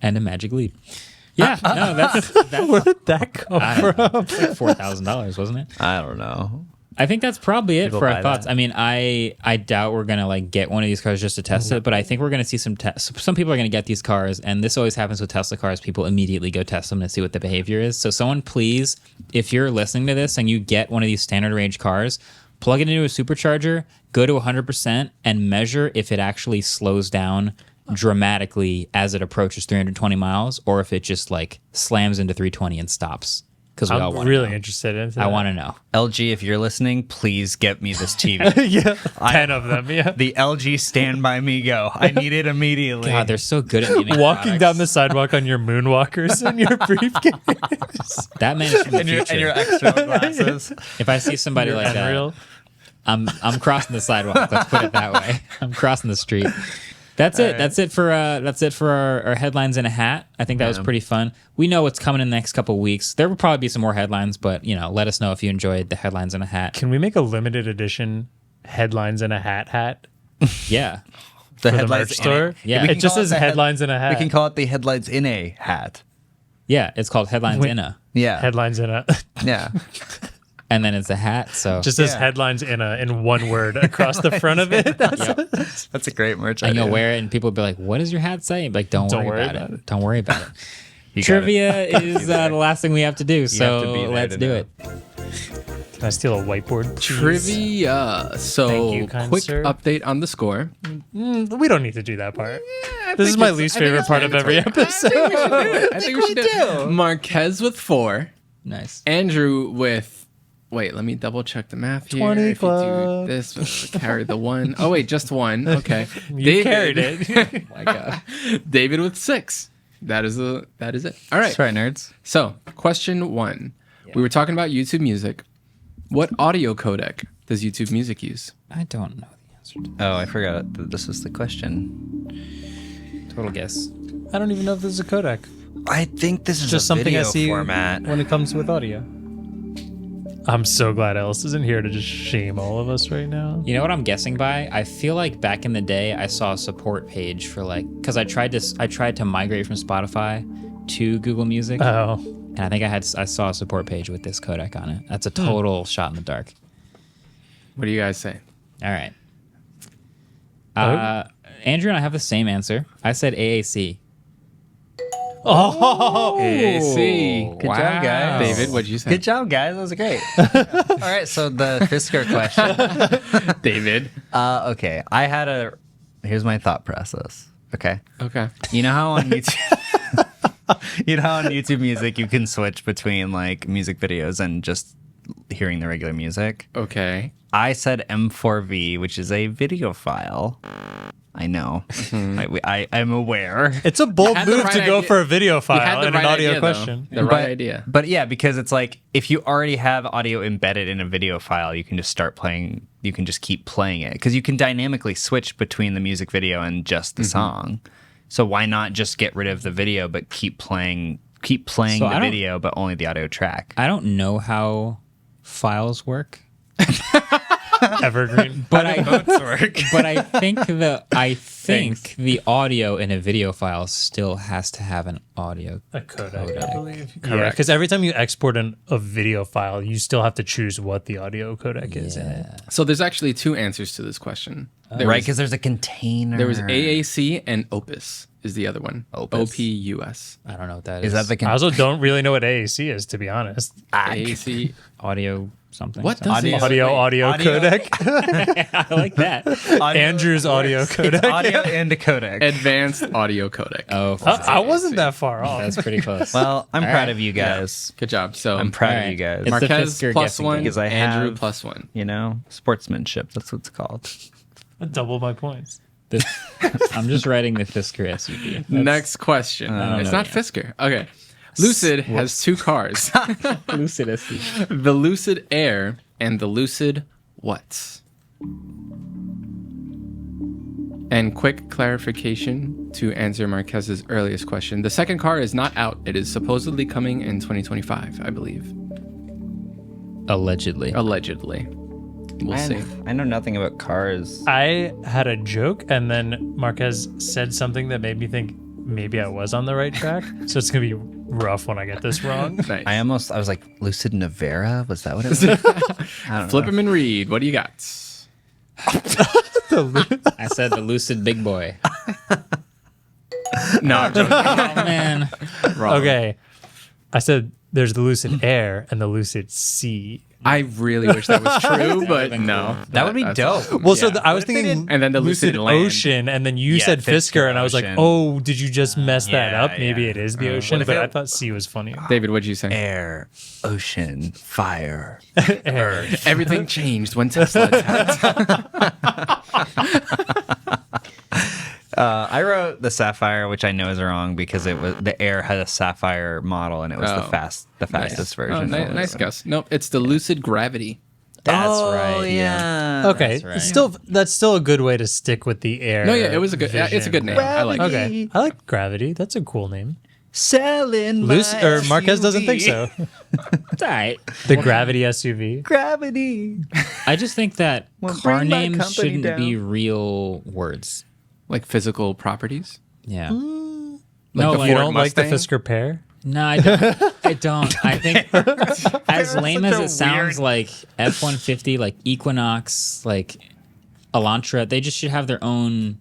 A: and a Magic Leap. Yeah, no, that's
C: where did that come from?
A: It's like $4,000, wasn't it?
B: I don't know.
A: I think that's probably it for our thoughts. I mean, I doubt we're gonna like get one of these cars just to test it, but I think we're gonna see some people are gonna get these cars, and this always happens with Tesla cars. People immediately go test them to see what the behavior is. So someone please, if you're listening to this and you get one of these standard range cars, plug it into a supercharger, go to 100%, and measure if it actually slows down dramatically as it approaches 320 miles, or if it just like slams into 320 and stops. Because we all want
C: really interested in.
A: I want to know.
B: LG, if you're listening, please get me this TV.
C: 10 of them. Yeah,
B: the LG StanByME Go. I need it immediately.
A: God, they're so good at getting
C: walking down the sidewalk on your moonwalkers and your briefcase.
A: That man is from the future.
B: And your extra glasses.
A: If I see somebody like that, I'm crossing the sidewalk. Let's put it that way. I'm crossing the street. That's it. Right. That's it for our headlines in a hat. I think that was pretty fun. We know what's coming in the next couple of weeks. There will probably be some more headlines, but let us know if you enjoyed the headlines in a hat.
C: Can we make a limited edition headlines in a hat?
A: Yeah.
C: The headlines store.
A: Yeah.
C: It just says headlines in a hat.
B: We can call it the headlines in a hat.
A: Yeah, it's called headlines in a.
B: Yeah.
C: Headlines in a.
B: Yeah.
A: And then it's a hat, so
C: just says headlines in one word across the front of it.
B: That's a great merch idea.
A: And you'll wear it, and people will be like, "What does your hat say?" Like, don't worry about it. Don't worry about it. Trivia is the last thing we have to do, so let's do it.
C: Can I steal a whiteboard?
D: Trivia. So,
C: thank you,
D: quick update on the score.
C: We don't need to do that part. This is my least favorite part of every episode.
D: I think we should do. Marquez with 4.
A: Nice.
D: Andrew with. Wait, let me double check the math here.
C: 20
D: if you do this, carry the 1. Oh wait, just 1. Okay,
C: you carried it.
D: Oh my God, David with 6. That is it. All right.
B: That's right, nerds.
D: So, question 1. Yeah. We were talking about YouTube Music. What audio codec does YouTube Music use?
A: I don't know the answer to that.
B: Oh, I forgot that this is the question.
A: Total guess.
C: I don't even know if this is a codec.
B: I think this is
C: just
B: a
C: something
B: video
C: I see
B: format
C: when it comes with audio. I'm so glad Ellis isn't here to just shame all of us right now.
A: You know what I'm guessing by? I feel like back in the day, I saw a support page for like, because I tried to migrate from Spotify to Google Music,
C: Oh,
A: and I think I saw a support page with this codec on it. That's a total shot in the dark.
D: What do you guys say?
A: All right. Andrew and I have the same answer. I said AAC.
D: AAC.
B: Good job, guys.
D: David, what'd you say?
B: Good job, guys. That was great. All right, so the Fisker question.
D: David.
B: Okay, here's my thought process. Okay.
D: Okay.
B: You know how on YouTube, YouTube Music you can switch between like music videos and just hearing the regular music?
D: Okay.
B: I said M4V, which is a video file. I know. I'm aware.
C: it's a bold
D: had the
C: move
D: right
C: to go
D: idea.
C: for a video
D: You
C: file
D: had the
C: and
D: right
C: an audio
D: idea,
C: question.
D: though. The right idea.
B: But yeah, because it's like if you already have audio embedded in a video file, you can just start playing. You can just keep playing it because you can dynamically switch between the music video and just the song. So why not just get rid of the video but keep playing the video but only the audio track?
A: I don't know how files work.
C: Evergreen.
A: But I
B: work.
A: but I think the audio in a video file still has to have an audio
C: A codec, I believe. Yeah,
D: Correct.
C: because every time you export a video file, you still have to choose what the audio codec is in it.
D: So there's actually two answers to this question.
B: Right, because there's a container.
D: There was AAC and Opus is the other one.
B: Opus.
D: OPUS.
A: I don't know what that is.
B: Is that the
C: I also don't really know what AAC is, to be honest.
D: AAC.
A: audio something?
D: What does it
C: Audio
B: Audio.
C: codec.
A: I like that.
C: Andrew's audio codec.
B: audio and a codec.
D: Advanced audio codec.
A: Oh,
C: I wasn't that far off.
A: that's pretty close.
B: Well, I'm
A: All
B: proud
A: right.
B: of you guys.
D: Good job. So
B: I'm proud
A: All
B: of
A: right.
B: you guys.
A: It's the
D: Marquez
A: Fisker
D: plus
A: guessing
D: one,
A: game.
B: Because I
D: Andrew
B: have-
D: plus one.
B: You know, sportsmanship. That's what it's called.
C: Double my points.
A: I'm just writing the Fisker SUV.
D: Next question.
A: don't
D: It's
A: know
D: not
A: yet.
D: Fisker. Okay. Lucid has two cars.
A: Lucid SUV.
D: The Lucid Air and the Lucid what? And quick clarification to answer Marquez's earliest question. The second car is not out. It is supposedly coming in 2025, I believe.
A: Allegedly.
D: Allegedly. We'll see.
B: I know nothing about cars.
C: I had a joke, and then Marquez said something that made me think maybe I was on the right track. So it's going to be rough when I get this wrong.
D: Nice.
B: I was like, Lucid Navera? Was that what it was? I don't
D: Flip
B: know.
D: him and read. What do you got?
A: I said the Lucid Big Boy.
D: No, I'm joking.
A: Oh, man.
D: Wrong.
C: Okay. I said there's the Lucid Air and the Lucid Sea.
D: I really wish that was true, but no.
B: That would be
D: That's-
B: dope.
C: Well, so
D: Yeah.
C: I was thinking,
D: And then the Lucid Land.
C: Ocean, and then you
B: Yeah,
C: said Fisker,
B: Fisker
C: and I was like,
B: Ocean.
C: oh, did you just mess that
B: Yeah,
C: up? Maybe
B: yeah.
C: it is the ocean,
B: What if
C: but
B: it-
C: I thought Sea was funny.
D: David, what'd you say?
B: Air, ocean, fire.
C: Air.
D: Everything changed when Tesla attacked.
B: I wrote the Sapphire, which I know is wrong because it was the Air had a Sapphire model and it was
D: Oh.
B: the fastest version.
D: Oh, nice guess. Nope, it's the Lucid Gravity.
A: That's
B: Oh,
A: right.
B: yeah.
C: Okay,
A: That's right.
C: that's still a good way to stick with the Air.
D: No, yeah, it was a good. It's a good name. I like it.
C: Okay, I like Gravity. That's a cool name.
B: Selling
C: Marquez doesn't think so.
A: It's all right.
C: The Gravity SUV.
B: Gravity.
A: I just think that
B: Well,
A: car
B: bring my
A: names
B: company
A: shouldn't
B: down.
A: be real words.
D: Like physical properties.
A: Yeah.
D: Like
A: no,
D: the
A: like,
C: You
D: Ford
C: don't like the
D: Mustang?
C: Fisker pair?
A: no, I don't. I don't. I think as lame as it sounds, like F-150, like Equinox, like Elantra, they just should have their own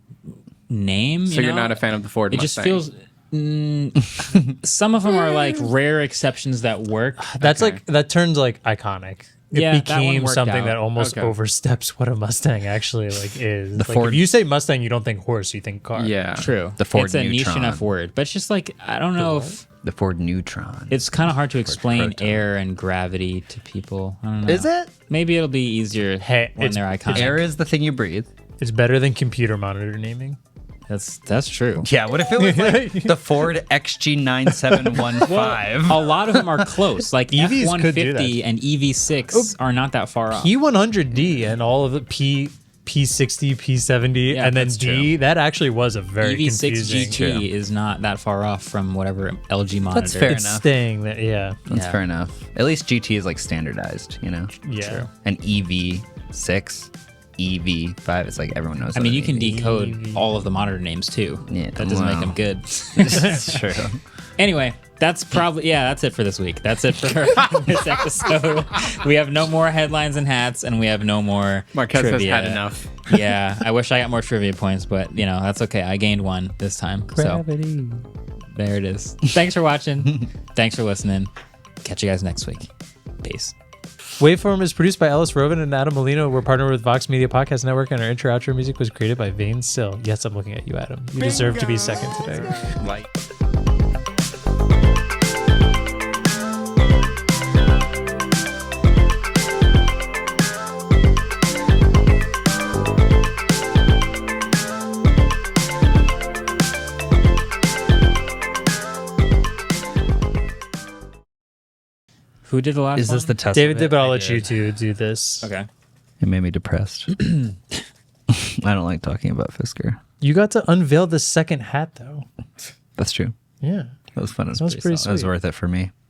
A: name.
D: So
A: you
D: you're
A: know?
D: not a fan of the Ford
A: It
D: Mustang.
A: just feels. Some of them are like rare exceptions that work.
C: That's
D: Okay.
C: like that turns like iconic. It
A: Yeah, that one
C: became
A: worked
C: something
A: out.
C: that almost
D: Okay.
C: oversteps what a Mustang actually like is. Like,
B: Ford-
C: if you say Mustang, you don't think horse, you think car.
D: Yeah.
A: True.
B: The Ford
A: It's a niche
B: Neutron.
A: enough word, but it's just like I don't know if
B: The Ford Neutron.
A: it's kind of hard to explain
B: Proton.
A: air and gravity to people. I don't know.
B: Is it?
A: Maybe it'll be easier
C: Hey,
A: when
C: it's-
A: they're iconic.
B: Air is the thing you breathe.
C: It's better than computer monitor naming.
A: That's true.
B: Yeah, what if it was like the Ford XG9715?
A: A lot of them are close. Like
C: EVs could do
A: F-150 and EV6 are not that far off.
C: P100D and all of the P60, P70,
A: Yeah,
C: and then
A: that's
C: D. That actually was a very
A: EV6
C: confusing.
A: GT is not that far off from whatever LG monitor.
B: That's fair
C: It's
B: enough.
C: staying there. Yeah.
B: That's fair enough. At least GT is like standardized, you know?
C: Yeah.
B: And EV6, EV5, it's like everyone knows.
A: I mean,
B: what
A: you
B: an
A: can
B: EV.
A: decode all of the monitor names too.
B: Yeah,
A: That doesn't make
B: wow.
A: them good.
B: That's true.
A: Anyway, that's probably, that's it for this week. That's it for this episode. We have no more headlines and hats, and we have no more
D: Marquez
A: trivia.
D: has had enough.
A: Yeah, I wish I got more trivia points, but that's okay. I gained one this time.
C: Gravity.
A: So there it is. Thanks for watching. Thanks for listening. Catch you guys next week. Peace.
C: Waveform is produced by Ellis Rovin and Adam Molino. We're partnered with Vox Media Podcast Network, and our intro-outro music was created by Vane Still. Yes, I'm looking at you, Adam. You deserve to be second today.
B: Like.
A: Who did the last
B: Is
A: one?
B: this the test?
C: David
B: of
C: did,
B: it?
C: but I'll
B: I
C: let you
B: did.
C: two do this.
A: Okay.
B: It made me depressed. I don't like talking about Fisker.
C: You got to unveil the second hat, though.
B: That's true.
C: Yeah.
B: That was fun.
C: That was pretty
B: That was
C: sweet.
B: worth it for me.